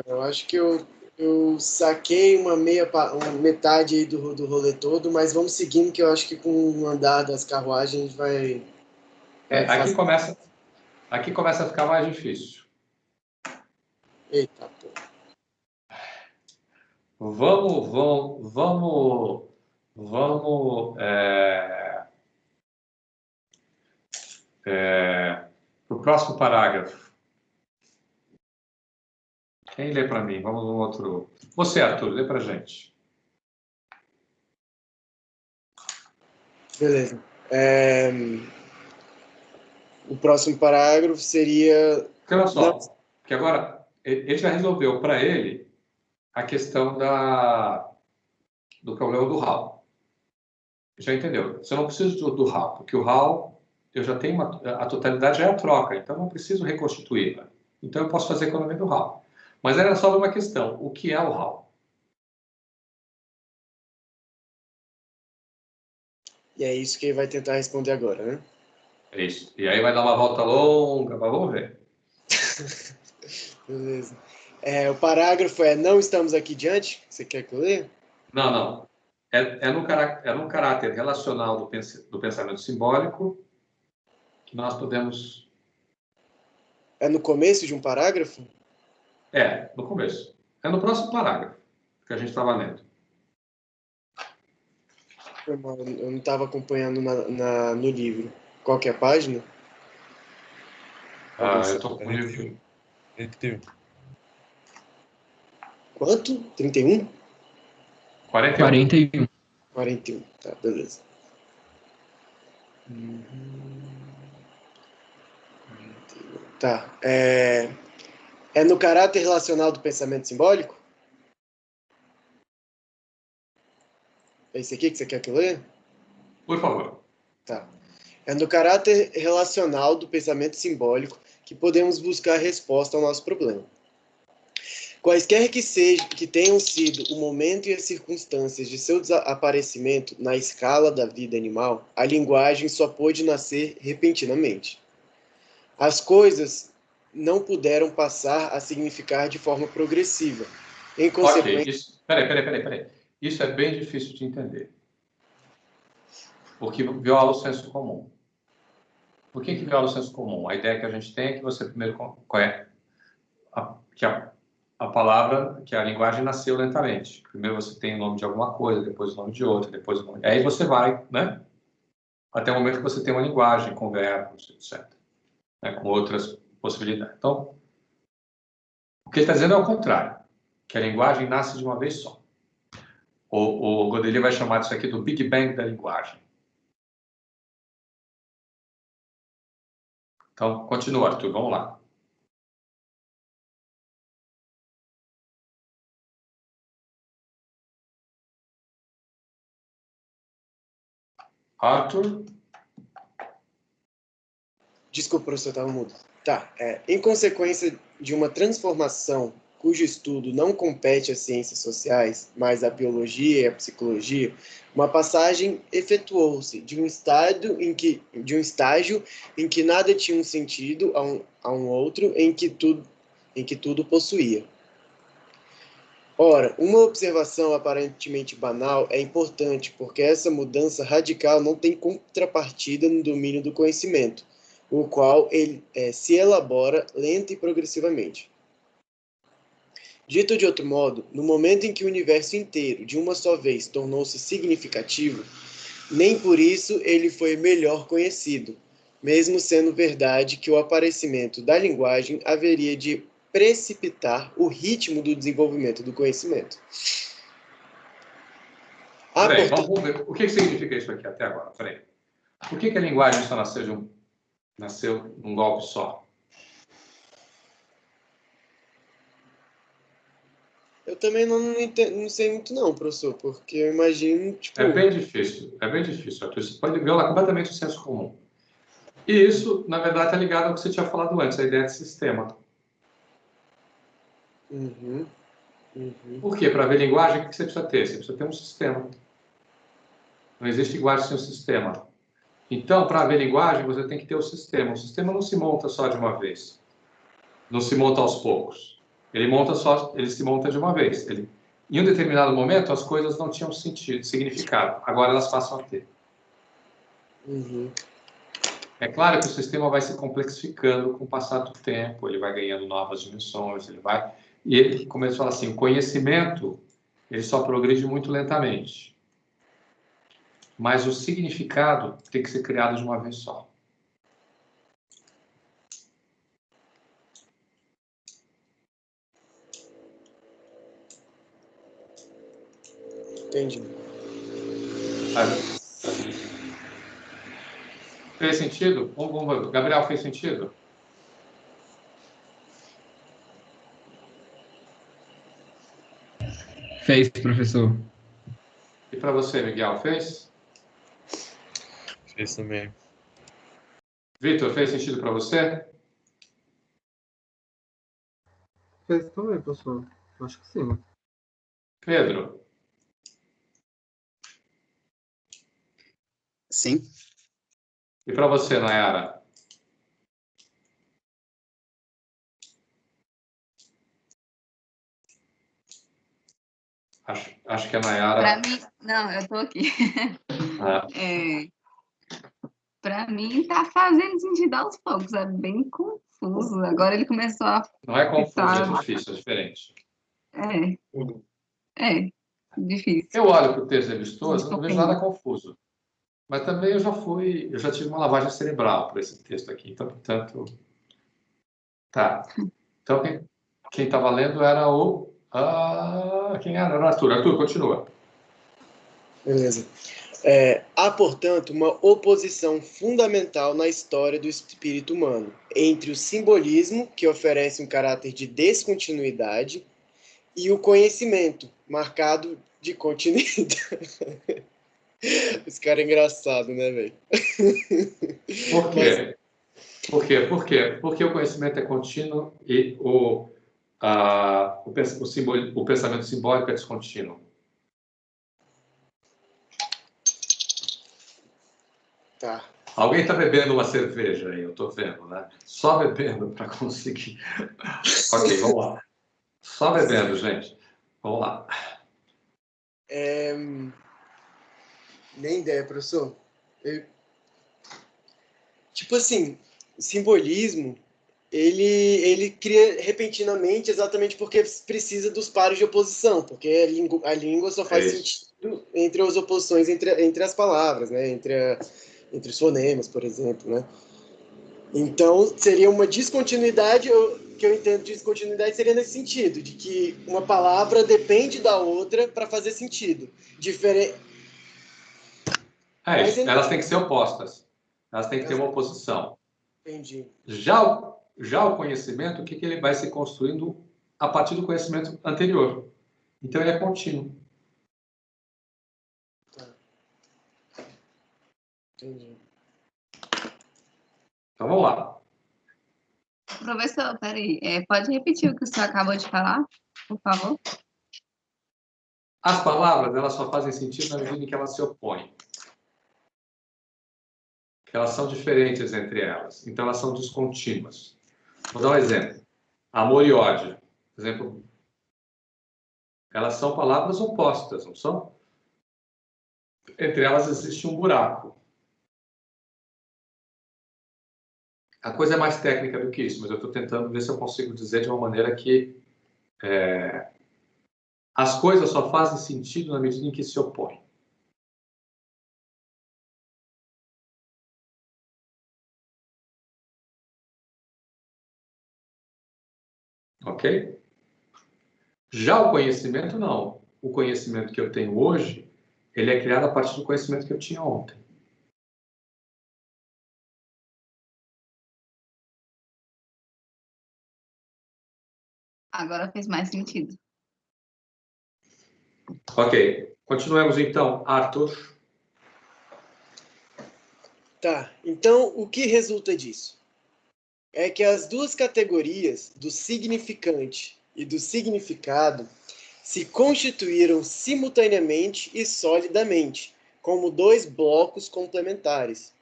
Eu acho que eu saquei uma metade aí do rolê todo, mas vamos seguindo, que eu acho que com o andar das carruagens a gente vai Aqui começa a ficar mais difícil. Eita, pô. Vamos para o próximo parágrafo. Quem lê para mim? Vamos no outro. Você, Arthur, lê para a gente. Beleza. O próximo parágrafo seria... Porque olha só, que agora ele já resolveu para ele a questão do problema do HAL. Já entendeu? Você não precisa do HAL, porque o HAL eu já tenho a totalidade já é a troca, então eu não preciso reconstituí-la. Então eu posso fazer a economia do HAL. Mas era só uma questão, o que é o HAL? E é isso que ele vai tentar responder agora, né? É isso. E aí vai dar uma volta longa, mas vamos ver. Beleza. O parágrafo não estamos aqui diante? Você quer que eu leia? Não. É no caráter relacional do pensamento simbólico que nós podemos... É no começo de um parágrafo? No começo. É no próximo parágrafo que a gente estava lendo. Eu não estava acompanhando no livro. Qual que é a página? Eu estou com o livro... 31. Quanto? 31? 41. 41, tá, beleza. Tá, é no caráter relacional do pensamento simbólico? É isso aqui que você quer que eu leia? Por favor. Tá. É no caráter relacional do pensamento simbólico que podemos buscar resposta ao nosso problema. Quaisquer que tenham sido o momento e as circunstâncias de seu desaparecimento na escala da vida animal, a linguagem só pôde nascer repentinamente. As coisas não puderam passar a significar de forma progressiva. Em consequência... Ok, peraí. Isso é bem difícil de entender. Porque viola o senso comum. Por que viola o senso comum? A ideia que a gente tem é que você primeiro conhece. a palavra, que a linguagem nasceu lentamente. Primeiro você tem o nome de alguma coisa, depois o nome de outra, depois o nome... Aí você vai, né? Até o momento que você tem uma linguagem com verbos, etc. Né? Com outras possibilidades. Então, o que ele está dizendo é o contrário, que a linguagem nasce de uma vez só. O Godelier vai chamar isso aqui do Big Bang da linguagem. Então, continua, Arthur, vamos lá. Arthur? Desculpa, professor, estava mudo. Tá. Em consequência de uma transformação cujo estudo não compete às ciências sociais, mas à biologia e à psicologia, uma passagem efetuou-se de um estágio em que nada tinha um sentido a um outro em que tudo possuía. Ora, uma observação aparentemente banal é importante, porque essa mudança radical não tem contrapartida no domínio do conhecimento, o qual ele se elabora lenta e progressivamente. Dito de outro modo, no momento em que o universo inteiro, de uma só vez, tornou-se significativo, nem por isso ele foi melhor conhecido, mesmo sendo verdade que o aparecimento da linguagem haveria de precipitar o ritmo do desenvolvimento do conhecimento. Peraí, vamos ver. O que significa isso aqui até agora? Peraí. Por que a linguagem só nasceu num golpe só? Eu também não sei muito não, professor, porque eu imagino, tipo... É bem difícil, Arthur. Você pode violar completamente o senso comum. E isso, na verdade, está ligado ao que você tinha falado antes, a ideia de sistema. Uhum. Por quê? Para ver linguagem, o que você precisa ter? Você precisa ter um sistema. Não existe linguagem sem um sistema. Então, para ver linguagem, você tem que ter o sistema. O sistema não se monta só de uma vez. Não se monta aos poucos. Ele se monta de uma vez. Em um determinado momento, as coisas não tinham sentido, significado. Agora elas passam a ter. Uhum. É claro que o sistema vai se complexificando com o passar do tempo, ele vai ganhando novas dimensões, E ele, como eles falam assim, o conhecimento, ele só progride muito lentamente. Mas o significado tem que ser criado de uma vez só. Entendi. Fez sentido? Vamos ver. Gabriel, fez sentido? Fez, professor. E para você, Miguel, fez? Fez também. Vitor, fez sentido para você? Fez também, professor. Acho que sim. Pedro? Sim. E para você, Nayara? Acho que a Nayara... Para mim, não, eu estou aqui. Ah, Para mim, está fazendo sentido aos poucos, é bem confuso. Agora ele começou a não é confuso, ficar... é difícil, é diferente. Difícil Eu olho para o texto de revistoso, eu não vejo compreender. nada confuso. Mas também eu já tive uma lavagem cerebral por esse texto aqui. Então, portanto, tá. Então, quem estava lendo era quem era? Era o Arthur. Arthur, continua. Beleza. Há, portanto, uma oposição fundamental na história do espírito humano entre o simbolismo, que oferece um caráter de descontinuidade, e o conhecimento, marcado de continuidade. Esse cara é engraçado, né, velho? Por quê? Por quê? Por quê? Porque o conhecimento é contínuo e o pensamento simbólico é descontínuo. Tá. Alguém está bebendo uma cerveja aí, eu estou vendo, né? Só bebendo para conseguir. Ok, vamos lá. Só bebendo, gente. Vamos lá. Nem ideia, professor. Tipo assim, simbolismo ele cria repentinamente exatamente porque precisa dos pares de oposição, porque a língua só faz sentido entre as oposições entre as palavras, né? Entre os fonemas, por exemplo, né? Então, seria uma descontinuidade, que eu entendo de descontinuidade seria nesse sentido, de que uma palavra depende da outra para fazer sentido. Elas têm que ser opostas. Elas têm que ter uma oposição. Entendi. Já o conhecimento, o que ele vai se construindo a partir do conhecimento anterior. Então, ele é contínuo. Tá. Entendi. Então, vamos lá. Professor, peraí, pode repetir o que o senhor acabou de falar, por favor? As palavras, elas só fazem sentido na medida em que elas se opõem. Que elas são diferentes entre elas. Então, elas são descontínuas. Vou dar um exemplo. Amor e ódio. Por exemplo, elas são palavras opostas, não são? Entre elas existe um buraco. A coisa é mais técnica do que isso, mas eu estou tentando ver se eu consigo dizer de uma maneira que as coisas só fazem sentido na medida em que se opõem. Ok? Já o conhecimento, não. O conhecimento que eu tenho hoje, ele é criado a partir do conhecimento que eu tinha ontem. Agora fez mais sentido. Ok. Continuemos então, Arthur. Tá. Então, o que resulta disso? É que as duas categorias do significante e do significado se constituíram simultaneamente e solidamente, como dois blocos complementares.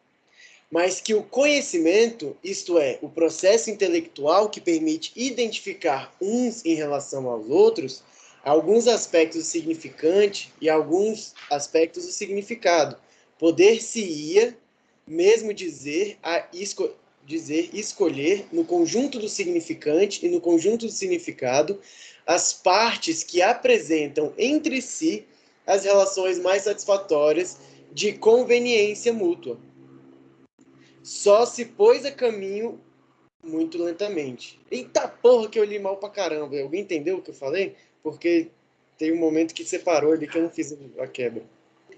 Mas que o conhecimento, isto é, o processo intelectual que permite identificar uns em relação aos outros, alguns aspectos do significante e alguns aspectos do significado, poder-se-ia mesmo escolher no conjunto do significante e no conjunto do significado as partes que apresentam entre si as relações mais satisfatórias de conveniência mútua. Só se pôs a caminho muito lentamente. Eita porra que eu li mal pra caramba. Alguém entendeu o que eu falei? Porque tem um momento que separou ali que eu não fiz a quebra.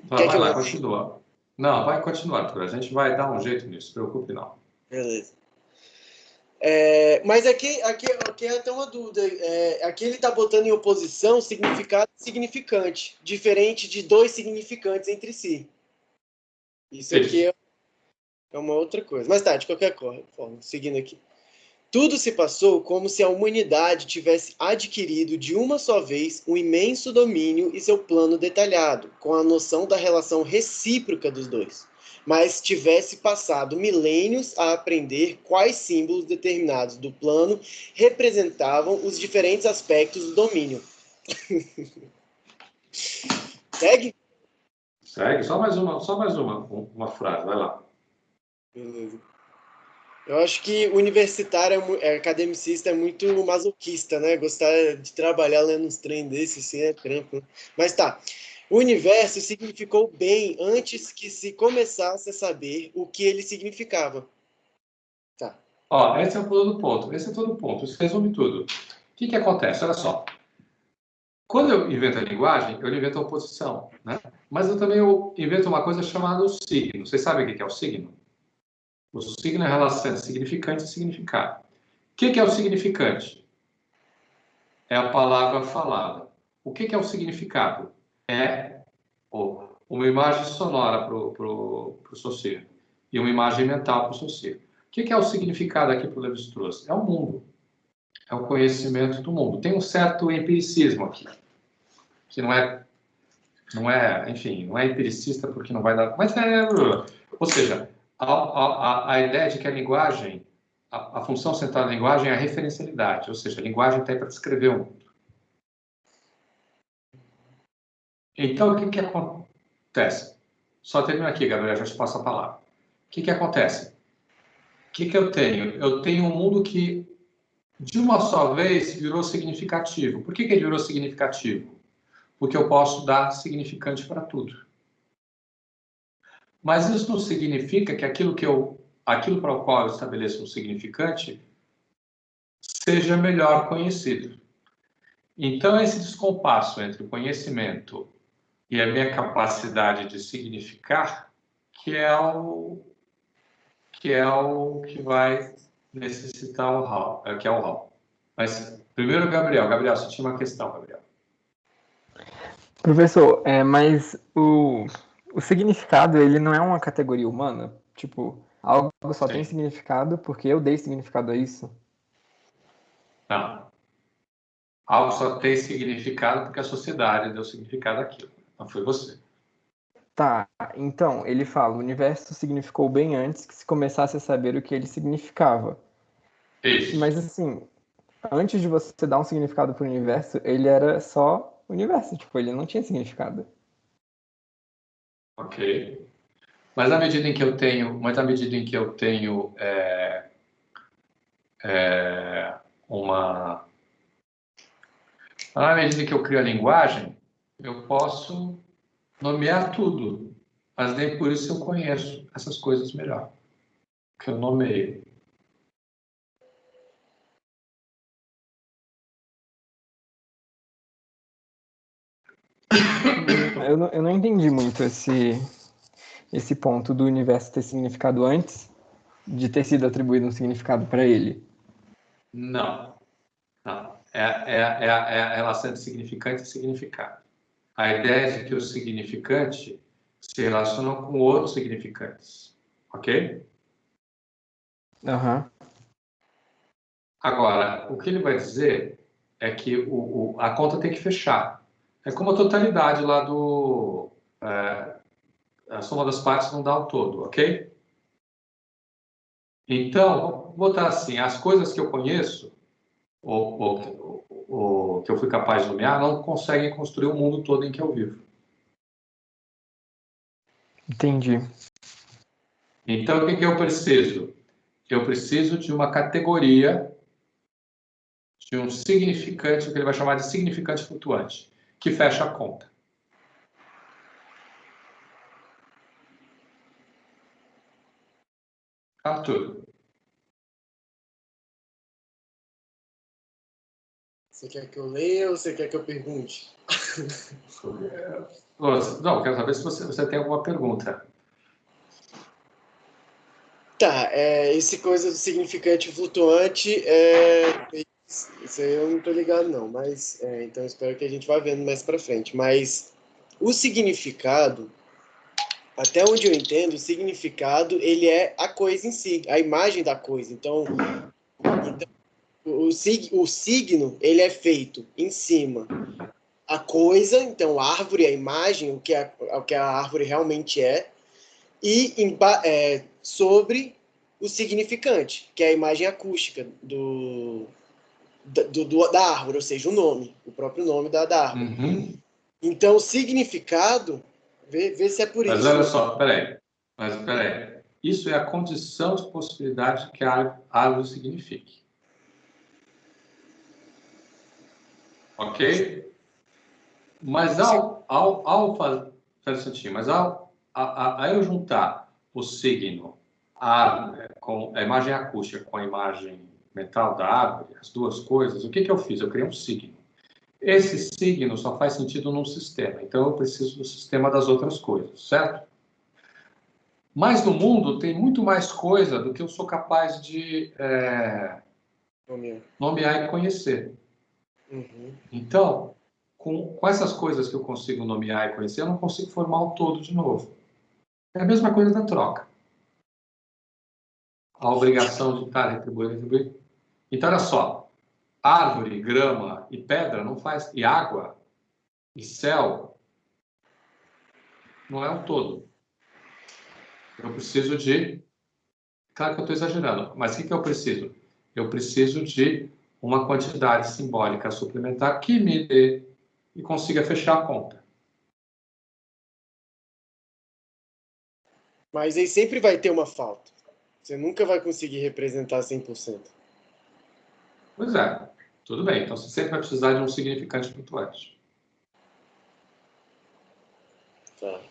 Vai lá, continua. Não, vai continuar, Arthur. A gente vai dar um jeito nisso, não se preocupe não. Beleza. Mas aqui é até uma dúvida. Aqui ele está botando em oposição significado e significante, diferente de dois significantes entre si. Isso aqui é uma outra coisa. Mas tá, de qualquer forma, seguindo aqui. Tudo se passou como se a humanidade tivesse adquirido de uma só vez um imenso domínio e seu plano detalhado, com a noção da relação recíproca dos dois, mas tivesse passado milênios a aprender quais símbolos determinados do plano representavam os diferentes aspectos do domínio. Segue? Segue, só mais uma frase, vai lá. Beleza. Eu acho que universitário, academicista é muito masoquista, né? Gostar de trabalhar lendo uns trem desses, assim, é trampo, né? Mas tá. O universo significou bem antes que se começasse a saber o que ele significava. Tá. Ó, esse é todo o ponto. Esse é todo o ponto. Isso resume tudo. O que acontece? Olha só. Quando eu invento a linguagem, eu invento a oposição, né? Mas eu também invento uma coisa chamada o signo. Vocês sabem o que é o signo? O signo é a relação entre significante e significado. O que é o significante? É a palavra falada. O que é o significado? É uma imagem sonora para o Saussure e uma imagem mental para o Saussure. O que é o significado aqui para o Lévi-Strauss? É o mundo. É o conhecimento do mundo. Tem um certo empiricismo aqui, que não é, enfim, não é empiricista porque não vai dar... Mas ou seja, a ideia de que a linguagem, a função central da linguagem é a referencialidade, ou seja, a linguagem tem para descrever o mundo. Então, o que acontece? Só termino aqui, Gabriel, já te passo a palavra. O que acontece? que eu tenho? Eu tenho um mundo que, de uma só vez, virou significativo. Por que ele virou significativo? Porque eu posso dar significante para tudo. Mas isso não significa que aquilo para o qual eu estabeleço um significante seja melhor conhecido. Então, esse descompasso entre o conhecimento e a minha capacidade de significar, que é o que vai necessitar o Hall, que é o Hall. Mas primeiro, Gabriel, você tinha uma questão, Gabriel. Professor, mas o significado, ele não é uma categoria humana? Tipo, algo só tem Sim. significado porque eu dei significado a isso? Não. Algo só tem significado porque a sociedade deu significado àquilo. Não foi você. Tá, então, ele fala, o universo significou bem antes que se começasse a saber o que ele significava. Isso. Mas assim, antes de você dar um significado para o universo, ele era só universo, tipo, ele não tinha significado. Ok. Mas à medida em que eu tenho, uma, à medida que eu crio a linguagem, eu posso nomear tudo, mas nem por isso eu conheço essas coisas melhor, que eu nomeio. Eu não entendi muito esse ponto do universo ter significado antes de ter sido atribuído um significado para ele. Não. É a relação entre significante e significado. A ideia é de que o significante se relaciona com outros significantes. Ok? Aham. Agora, o que ele vai dizer é que a conta tem que fechar. É como a totalidade lá do... a soma das partes não dá o todo, ok? Então, vou botar assim, as coisas que eu conheço, ou que eu fui capaz de nomear, não conseguem construir o mundo todo em que eu vivo. Entendi. Então, o que eu preciso? Eu preciso de uma categoria, de um significante, o que ele vai chamar de significante flutuante, que fecha a conta. Arthur. Você quer que eu leia ou você quer que eu pergunte? Não, quero saber se você tem alguma pergunta. Tá, esse coisa do significante flutuante, isso aí eu não tô ligado não, mas então espero que a gente vá vendo mais pra frente. Mas o significado, até onde eu entendo, o significado ele é a coisa em si, a imagem da coisa. Então o signo ele é feito em cima a coisa, então a árvore, a imagem, o que a árvore realmente é, e sobre o significante, que é a imagem acústica da árvore, ou seja, o nome, o próprio nome da árvore. Uhum. Então, o significado, vê se é por Mas isso. olha só, peraí. Isso é a condição de possibilidade de que a árvore signifique. Ok? Mas ao eu juntar o signo com a imagem acústica com a imagem mental da árvore, as duas coisas, o que eu fiz? Eu criei um signo. Esse signo só faz sentido num sistema, então eu preciso do sistema das outras coisas, certo? Mas no mundo tem muito mais coisa do que eu sou capaz de nomear e conhecer. Uhum. Então, com essas coisas que eu consigo nomear e conhecer, eu não consigo formar o todo de novo. É a mesma coisa da troca. A obrigação de estar retribuindo. Então, olha só. Árvore, grama e pedra não faz... E água e céu não é um todo. Eu preciso de... Claro que eu estou exagerando, mas o que eu preciso? Eu preciso de uma quantidade simbólica suplementar que me dê e consiga fechar a conta. Mas aí sempre vai ter uma falta. Você nunca vai conseguir representar 100%. Pois é, tudo bem. Então você sempre vai precisar de um significante flutuante. Tá.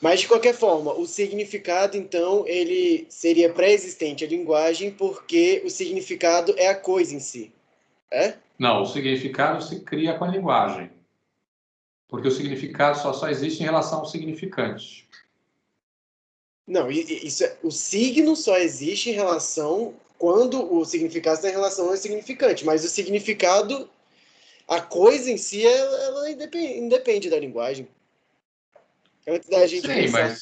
Mas, de qualquer forma, o significado, então, ele seria pré-existente à linguagem porque o significado é a coisa em si. É? Não, o significado se cria com a linguagem. Porque o significado só existe em relação ao significante. Não, o signo só existe em relação quando o significado está em relação ao significante. Mas o significado, a coisa em si, ela independe da linguagem. Antes da gente pensar...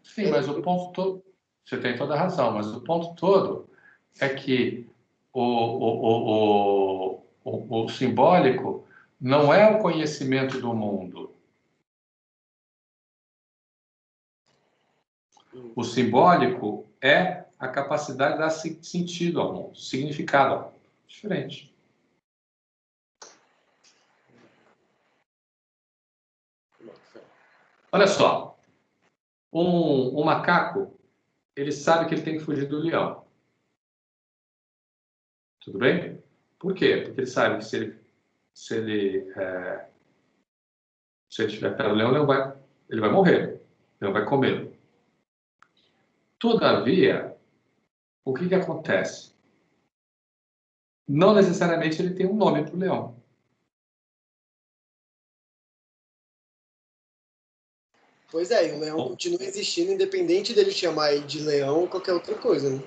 Sim, mas o ponto todo... Você tem toda a razão, mas o ponto todo é que o simbólico não é o conhecimento do mundo. O simbólico é a capacidade de dar sentido ao mundo, significado ao mundo. Diferente. Olha só. Um macaco, ele sabe que ele tem que fugir do leão. Tudo bem? Por quê? Porque ele sabe que se ele estiver perto do leão, ele vai morrer. O leão vai comê-lo. Todavia, o que acontece? Não necessariamente ele tem um nome para o leão. Pois é, e o leão continua existindo independente dele chamar ele de leão ou qualquer outra coisa, né?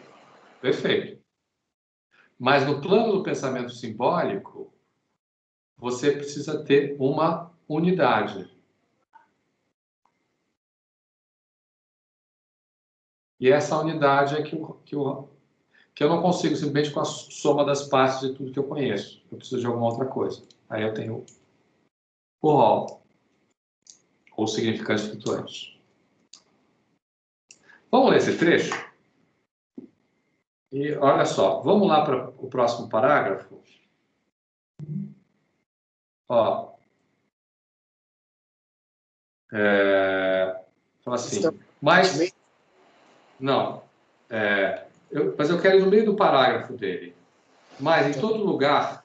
Perfeito. Mas no plano do pensamento simbólico, você precisa ter uma unidade. E essa unidade é que eu não consigo simplesmente com a soma das partes de tudo que eu conheço. Eu preciso de alguma outra coisa. Aí eu tenho o rol, ou significantes flutuantes. Vamos ler esse trecho? E olha só, vamos lá para o próximo parágrafo. Ó, fala assim, mas... Não, mas eu quero ir no meio do parágrafo dele. Mas em todo lugar,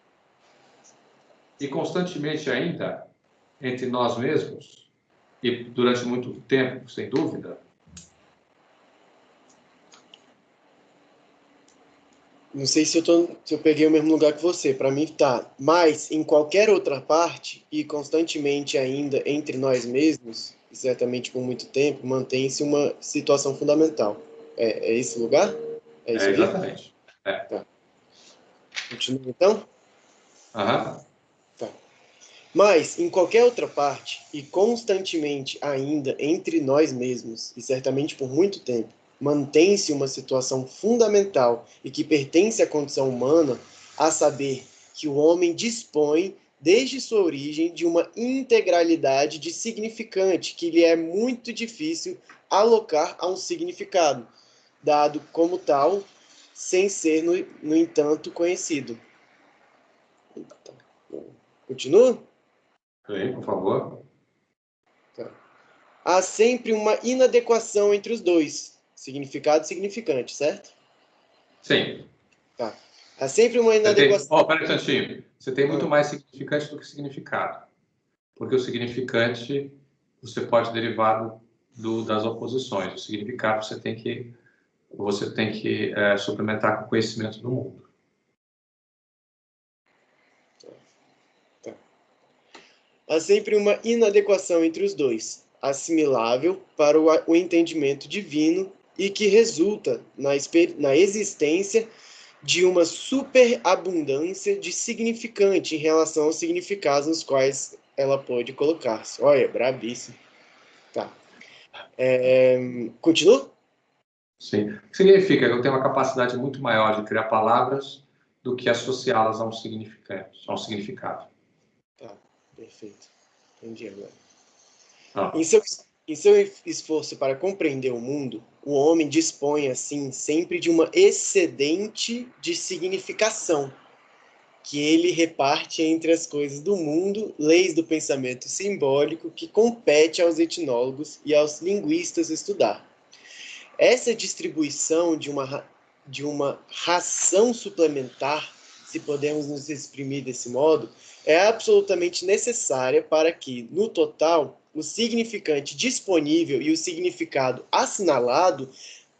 e constantemente ainda, entre nós mesmos, e durante muito tempo, sem dúvida. Não sei se eu peguei o mesmo lugar que você, para mim tá. Mas em qualquer outra parte, e constantemente ainda entre nós mesmos, e certamente por muito tempo, mantém-se uma situação fundamental. É esse lugar? É isso aí? Exatamente. Tá. Continua então? Aham. Tá. Mas, em qualquer outra parte, e constantemente ainda entre nós mesmos, e certamente por muito tempo, mantém-se uma situação fundamental e que pertence à condição humana, a saber, que o homem dispõe, desde sua origem, de uma integralidade de significante que lhe é muito difícil alocar a um significado, dado como tal, sem ser, no entanto, conhecido. Continua? Sim, por favor. Tá. Há sempre uma inadequação entre os dois, significado e significante, certo? Sim. Tá. Há sempre uma inadequação. Peraí um instantinho. Você tem muito mais significante do que significado. Porque o significante você pode derivar das oposições. O significado você tem que suplementar com o conhecimento do mundo. Tá. Há sempre uma inadequação entre os dois, assimilável para o entendimento divino e que resulta na existência de uma superabundância de significante em relação aos significados nos quais ela pode colocar-se. Olha, brabíssimo. Tá. Continua? Sim. O que significa que eu tenho uma capacidade muito maior de criar palavras do que associá-las a um significado. Tá, perfeito. Entendi agora. Ah. Em seu esforço para compreender o mundo, o homem dispõe, assim, sempre de uma excedente de significação, que ele reparte entre as coisas do mundo, leis do pensamento simbólico, que compete aos etnólogos e aos linguistas estudar. essa distribuição de uma ração suplementar, se podemos nos exprimir desse modo, é absolutamente necessária para que, no total, o significante disponível e o significado assinalado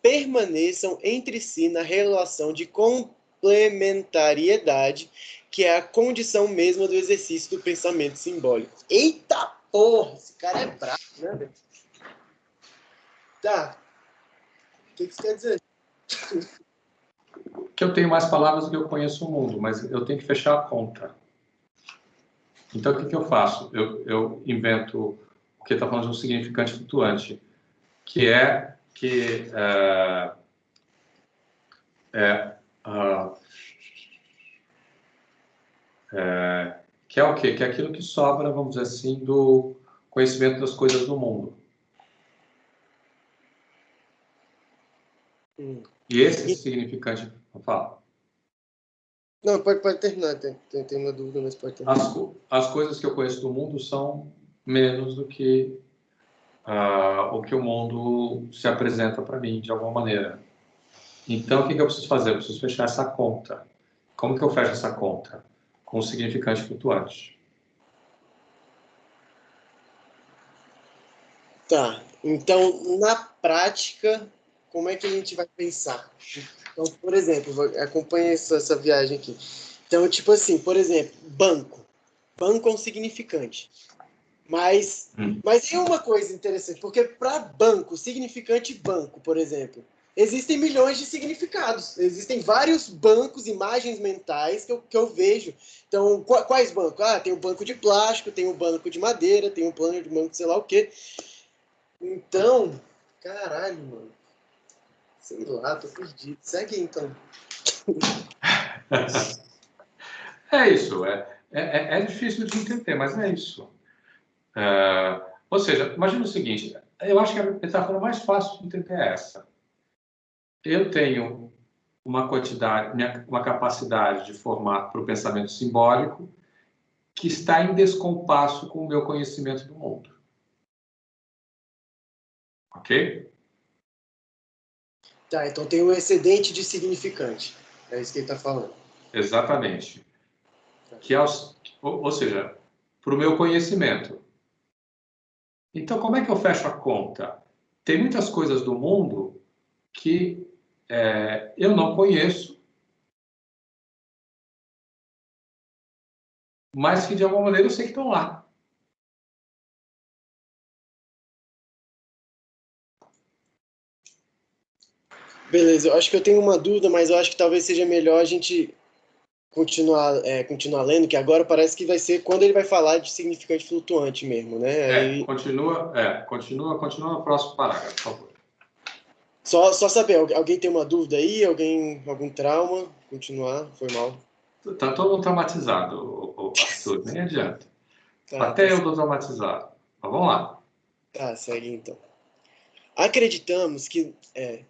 permaneçam entre si na relação de complementariedade, que é a condição mesma do exercício do pensamento simbólico. Eita porra, esse cara é brabo, né, velho? Tá. O que isso quer dizer? Que eu tenho mais palavras do que eu conheço o mundo, mas eu tenho que fechar a conta. Então, o que eu faço? Eu invento o que está falando de um significante flutuante, que é que é o quê? Que é aquilo que sobra, vamos dizer assim, do conhecimento das coisas do mundo. E esse significante... Fala. Não, pode terminar. Tem uma dúvida, mas pode terminar. As coisas que eu conheço do mundo são menos do que o que o mundo se apresenta para mim, de alguma maneira. Então, o que eu preciso fazer? Eu preciso fechar essa conta. Como que eu fecho essa conta? Com o significante flutuante. Tá. Então, na prática, como é que a gente vai pensar? Então, por exemplo, acompanha essa viagem aqui. Então, tipo assim, por exemplo, banco. Banco é um significante. Mas é uma coisa interessante, porque para banco, significante banco, por exemplo, existem milhões de significados. Existem vários bancos, imagens mentais que eu vejo. Então, quais bancos? Ah, tem o banco de plástico, tem o banco de madeira, tem o plano de banco sei lá o quê. Então, caralho, mano. Sei lá, tô perdido. Segue aí, então. É isso. É difícil de entender, mas é isso. Ou seja, imagina o seguinte. Eu acho que a metáfora mais fácil de entender é essa. Eu tenho uma capacidade de formar para o pensamento simbólico que está em descompasso com o meu conhecimento do mundo. Ok? Tá, então tem um excedente de significante. É isso que ele está falando. Exatamente. Ou seja, para o meu conhecimento. Então, como é que eu fecho a conta? Tem muitas coisas do mundo que eu não conheço, mas que de alguma maneira eu sei que estão lá. Beleza, eu acho que eu tenho uma dúvida, mas eu acho que talvez seja melhor a gente continuar lendo, que agora parece que vai ser quando ele vai falar de significante flutuante mesmo, né? Aí... Continua no próximo parágrafo, por favor. Só saber, alguém tem uma dúvida aí? Algum trauma? Continuar, foi mal. Tá todo mundo traumatizado, Arthur, nem adianta. Até eu estou traumatizado. Mas vamos lá. Tá, segue então. Acreditamos que...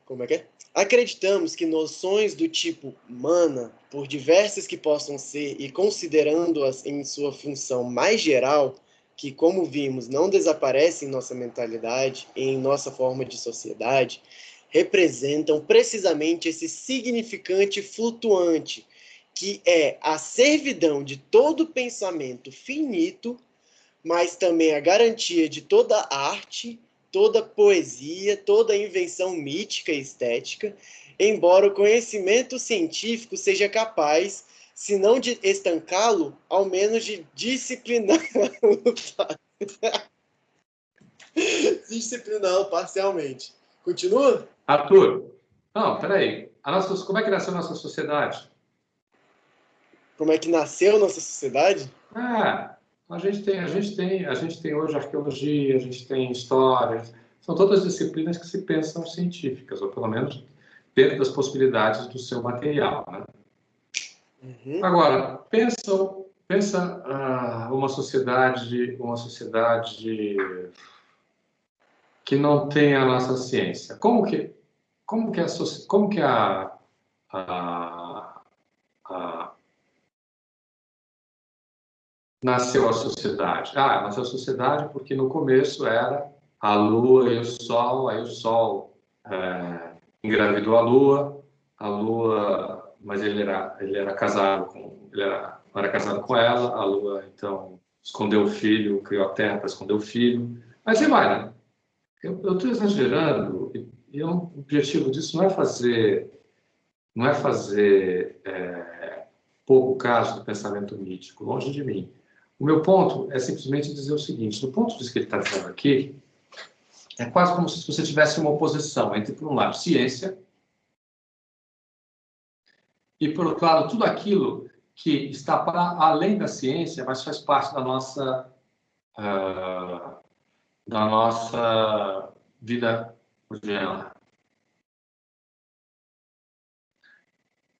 como é que é? Acreditamos que noções do tipo mana, por diversas que possam ser e considerando-as em sua função mais geral, que, como vimos, não desaparecem em nossa mentalidade e em nossa forma de sociedade, representam precisamente esse significante flutuante, que é a servidão de todo pensamento finito, mas também a garantia de toda arte, toda poesia, toda invenção mítica e estética, embora o conhecimento científico seja capaz, se não de estancá-lo, ao menos de discipliná-lo parcialmente. Continua? Arthur, não, peraí. Como é que nasceu a nossa sociedade? Como é que nasceu a nossa sociedade? A gente tem hoje arqueologia, a gente tem história, são todas disciplinas que se pensam científicas, ou pelo menos dentro das possibilidades do seu material, né? Agora, pensa uma sociedade que não tem a nossa ciência. Como que nasceu a sociedade? Nasceu a sociedade porque no começo era a Lua e o Sol, aí o Sol engravidou a Lua, mas ele era casado com, não era casado com ela, a Lua, então, escondeu o filho, criou a Terra para esconder o filho. Aí você vai, né? Eu estou exagerando, e o objetivo disso não é fazer pouco caso do pensamento mítico, longe de mim. O meu ponto é simplesmente dizer o seguinte: do ponto de vista que ele está dizendo aqui, é quase como se você tivesse uma oposição entre, por um lado, ciência, e, por outro lado, tudo aquilo que está para além da ciência, mas faz parte da nossa vida cotidiana.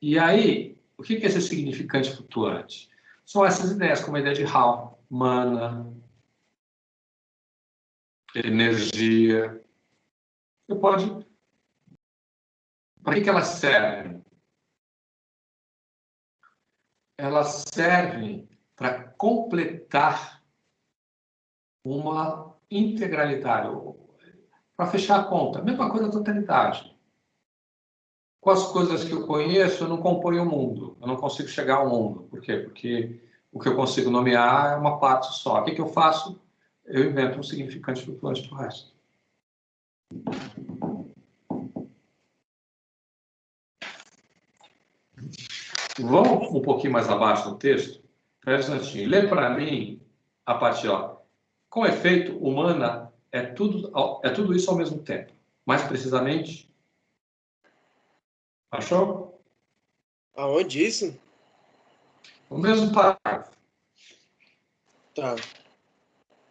E aí, o que é esse significante flutuante? São essas ideias, como a ideia de Hall, mana, energia. Você pode... Para que elas servem? Elas servem para completar uma integralidade, para fechar a conta. Mesma coisa da totalidade. Com as coisas que eu conheço, eu não componho o mundo. Eu não consigo chegar ao mundo. Por quê? Porque o que eu consigo nomear é uma parte só. O que eu faço? Eu invento um significante flutuante para o resto. Vamos um pouquinho mais abaixo no texto. Presta atenção. Lê para mim a parte, com efeito, humana é tudo isso ao mesmo tempo. Mais precisamente, achou? Aonde isso? O mesmo parágrafo. Tá.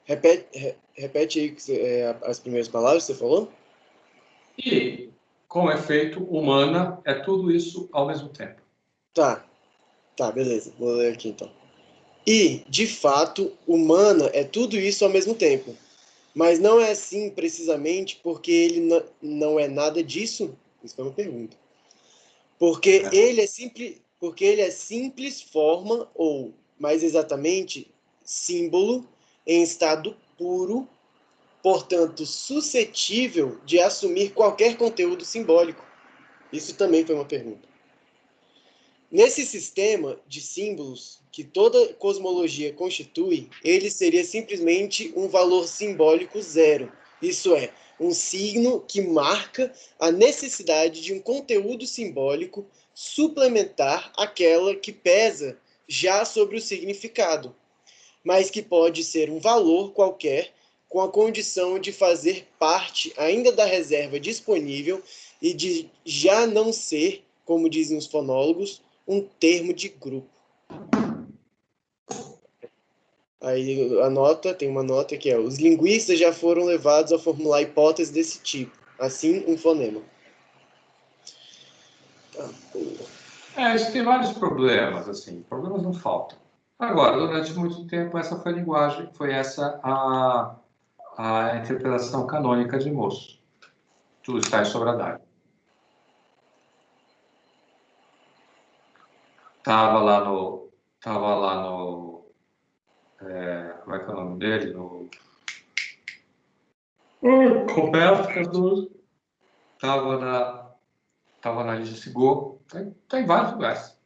Repete aí as primeiras palavras que você falou. E, com efeito, humana é tudo isso ao mesmo tempo. Tá, beleza. Vou ler aqui então. E, de fato, humana é tudo isso ao mesmo tempo. Mas não é assim precisamente porque ele não é nada disso? Isso foi uma pergunta. Porque ele é simples forma, ou, mais exatamente, símbolo em estado puro, portanto, suscetível de assumir qualquer conteúdo simbólico. Isso também foi uma pergunta. Nesse sistema de símbolos que toda cosmologia constitui, ele seria simplesmente um valor simbólico zero. Isso é, um signo que marca a necessidade de um conteúdo simbólico suplementar aquela que pesa já sobre o significado, mas que pode ser um valor qualquer com a condição de fazer parte ainda da reserva disponível e de já não ser, como dizem os fonólogos, um termo de grupo. Aí tem uma nota que é: os linguistas já foram levados a formular hipóteses desse tipo, assim um fonema. Isso tem vários problemas, assim, problemas não faltam. Agora, durante muito tempo, essa foi a linguagem, foi essa a interpretação canônica de Moço. Tudo está sobre a Dália. Estava lá no como é que é o nome dele? Roberto Cardoso. Estava na Lígia Sigor. Está em vários lugares.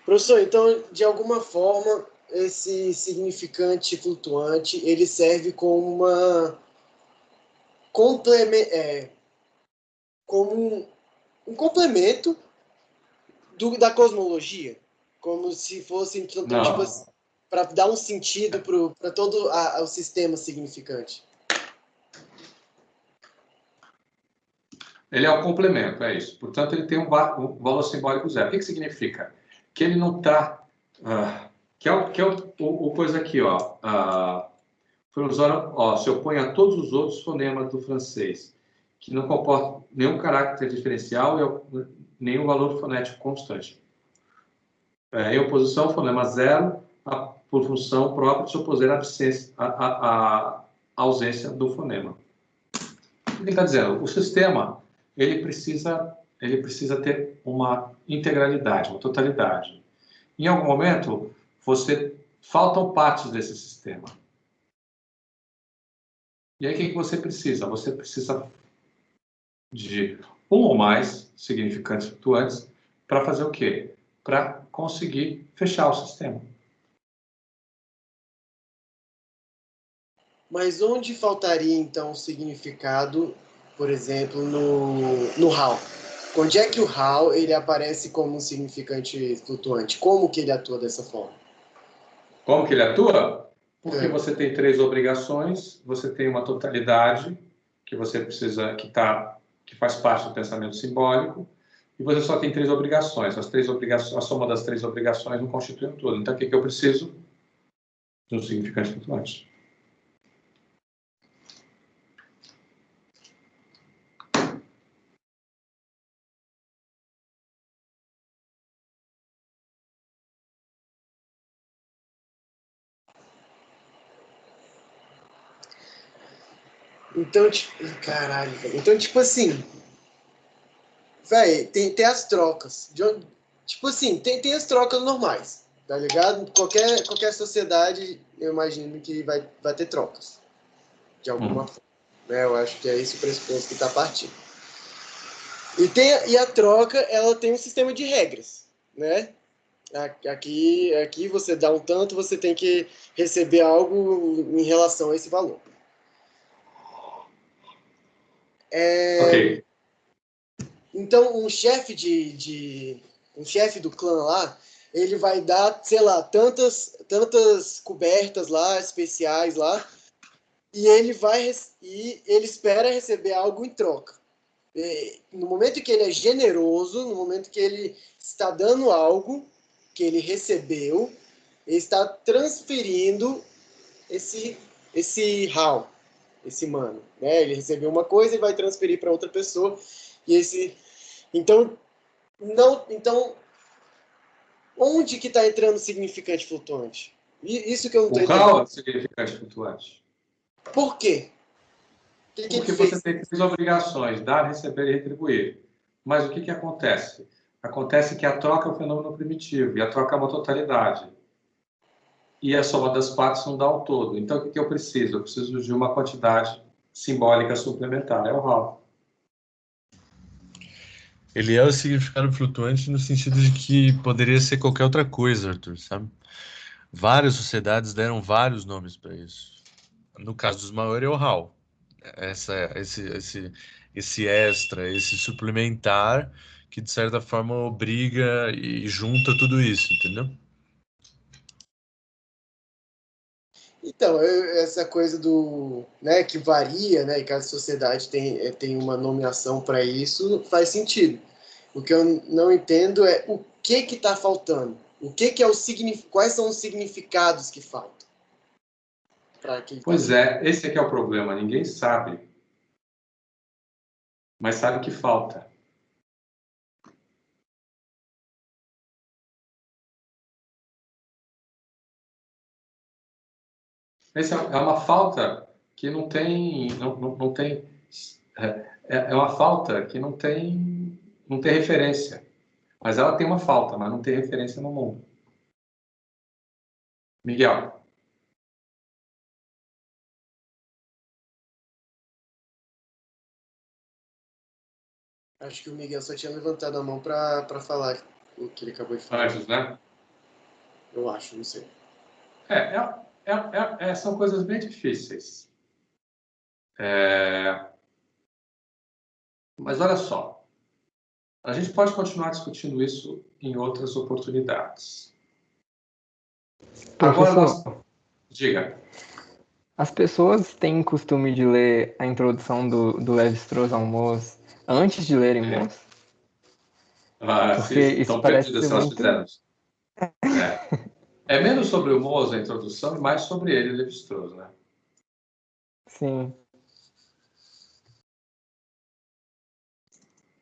Professor, então, de alguma forma, esse significante flutuante, ele serve como uma como um complemento da cosmologia, como se fosse, então, tipo assim, para dar um sentido para todo o sistema significante. Ele é o complemento, é isso. Portanto, ele tem um valor simbólico zero. O que significa? Que ele não está... que é o coisa aqui, se opõe a todos os outros fonemas do francês, que não comportam nenhum caráter diferencial e nenhum valor fonético constante. Em oposição ao fonema zero, por função própria de se opor à ausência do fonema. O que ele está dizendo? O sistema ele precisa ter uma integralidade, uma totalidade. Em algum momento, você faltam partes desse sistema. E aí, o que você precisa? Você precisa de um ou mais significantes flutuantes para fazer o quê? Para conseguir fechar o sistema. Mas onde faltaria, então, o significado, por exemplo, no HAL? Onde é que o HAL ele aparece como um significante flutuante? Como que ele atua dessa forma? Como que ele atua? Porque você tem 3 obrigações, você tem uma totalidade que você precisa, que faz parte do pensamento simbólico, e você só tem 3 obrigações. A soma das 3 obrigações não constitui um todo. Então, o que eu preciso? De um significante flutuante. Então, caralho, velho. Então, tipo assim, velho, tem as trocas. Tipo assim, tem as trocas normais, tá ligado? Qualquer sociedade, eu imagino que vai ter trocas, de alguma forma. Né? Eu acho que é esse o pressuposto que tá partindo. E a troca, ela tem um sistema de regras, né? Aqui você dá um tanto, você tem que receber algo em relação a esse valor. Ok. Então, um chefe um chefe do clã lá, ele vai dar, sei lá, tantas cobertas lá, especiais lá, e ele espera receber algo em troca. No momento que ele é generoso, no momento que ele está dando algo que ele recebeu, ele está transferindo esse HAL, esse mano, né? Ele recebeu uma coisa e vai transferir para outra pessoa, e então onde que está entrando o significante flutuante? Isso que eu não estou O entendendo. HAL é o significante flutuante. Por quê? O que ele Porque fez? você tem 3 obrigações, dar, receber e retribuir. Mas o que acontece? Acontece que a troca é um fenômeno primitivo, e a troca é uma totalidade. E a soma das partes não dá o todo. Então, o que eu preciso? Eu preciso de uma quantidade simbólica suplementar. É o HAL. Ele é o significado flutuante no sentido de que poderia ser qualquer outra coisa, Arthur, sabe? Várias sociedades deram vários nomes para isso. No caso dos Maori é o HAL. Esse extra, esse suplementar que, de certa forma, obriga e junta tudo isso, entendeu? Então, essa coisa né, que varia, né, e cada sociedade tem uma nomeação para isso, faz sentido. O que eu não entendo é o que está faltando. Quais são os significados que faltam? Pois é, esse aqui é o problema. Ninguém sabe, mas sabe que falta. Essa é uma falta que não tem, não tem, é uma falta que não tem referência. Mas ela tem uma falta, mas não tem referência no mundo. Miguel. Acho que o Miguel só tinha levantado a mão para falar o que ele acabou de falar. Antes, né? Eu acho, não sei. São coisas bem difíceis. Mas olha só, a gente pode continuar discutindo isso em outras oportunidades. Agora diga. As pessoas têm costume de ler a introdução do Lévi-Strauss ao Moz antes de lerem Moz? Porque isso parece ser muito... É menos sobre o Moz a introdução e mais sobre ele, Lévi-Strauss, né? Sim.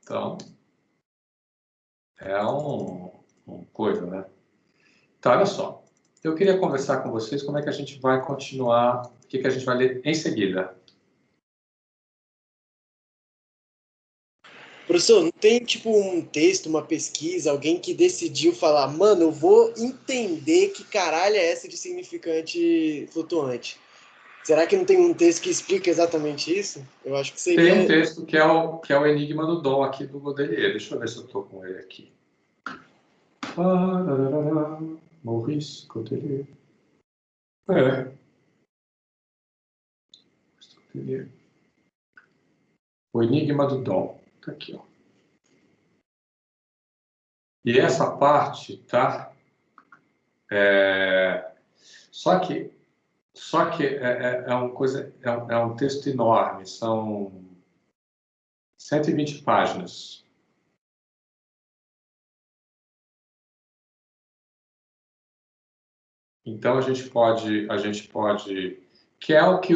Então, é um coisa, né? Então, olha só. Eu queria conversar com vocês como é que a gente vai continuar, o que a gente vai ler em seguida. Professor, não tem tipo um texto, uma pesquisa, alguém que decidiu falar, mano, eu vou entender que caralho é essa de significante flutuante? Será que não tem um texto que explica exatamente isso? Eu acho que Tem um seria. texto que é o Enigma do Dom aqui do Godelier. Deixa eu ver se eu estou com ele aqui. Maurice Godelier. O Enigma do Dom. Tá aqui, ó. E essa parte, tá? Só que é uma coisa, é um texto enorme. São 120 páginas. Então a gente pode, que é o que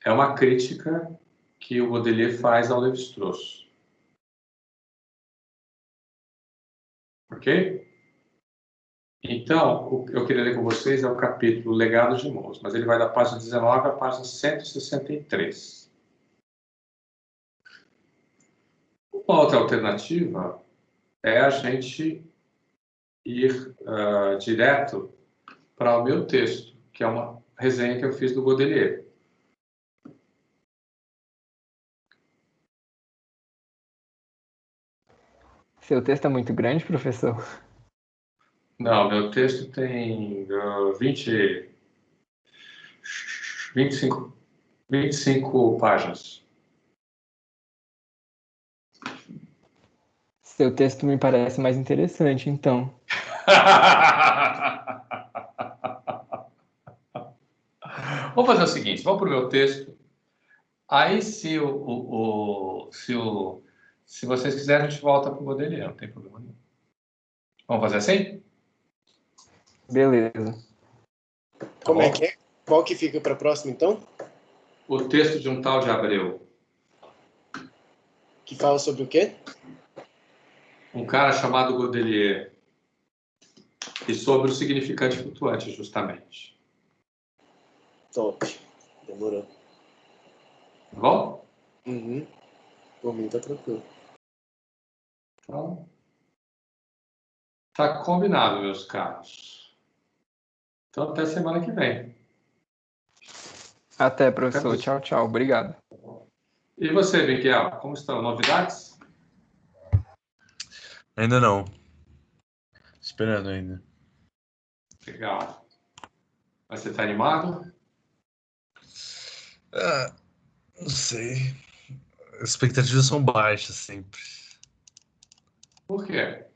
é uma crítica que o Godelier faz ao Lévi-Strauss. Ok? Então, o que eu queria ler com vocês é o capítulo Legado de Mons, mas ele vai da página 19 à página 163. Uma outra alternativa é a gente ir direto para o meu texto, que é uma resenha que eu fiz do Godelier. Seu texto é muito grande, professor? Não, meu texto tem 25 páginas. Seu texto me parece mais interessante, então. Vamos fazer o seguinte, vamos para o meu texto. Aí, se vocês quiserem, a gente volta para o Godelier, não tem problema nenhum. Vamos fazer assim? Beleza. Como é que é? Qual que fica para próximo, então? O texto de um tal de Abreu. Que fala sobre o quê? Um cara chamado Godelier. E sobre o significante flutuante, justamente. Top. Demorou. Tá bom? Uhum. Por mim tá tranquilo. Então, tá combinado, meus caros. Então, até semana que vem. Até, professor. Tchau, tchau. Obrigado. E você, Miguel, como estão? Novidades? Ainda não. Esperando ainda. Legal. Mas você tá animado? Não sei. As expectativas são baixas sempre. Por quê?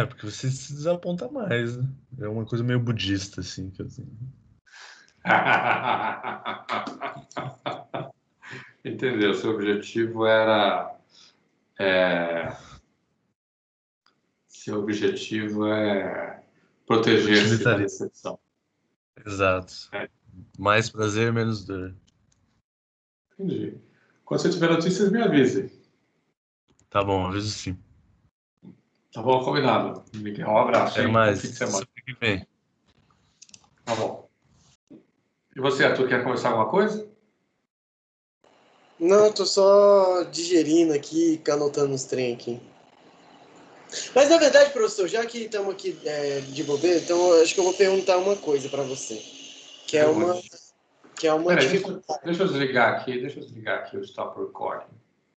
Porque você se desaponta mais, né? É uma coisa meio budista, assim, que eu tenho. Entendeu? Seu objetivo era... Seu objetivo é proteger-se da decepção. Exato. Mais prazer, menos dor. Entendi. Quando você tiver notícias, me avise. Tá bom, aviso sim. Tá bom, combinado. Miguel, um abraço. Até Hein? mais. Bom fim de semana. Que vem. Tá bom. E você, Arthur, quer conversar alguma coisa? Não, eu tô só digerindo aqui, anotando os trem aqui. Mas na verdade, professor, já que estamos aqui de bobeira, então eu acho que eu vou perguntar uma coisa para você. Que é uma Peraí, dificuldade. deixa eu desligar aqui o stop recording.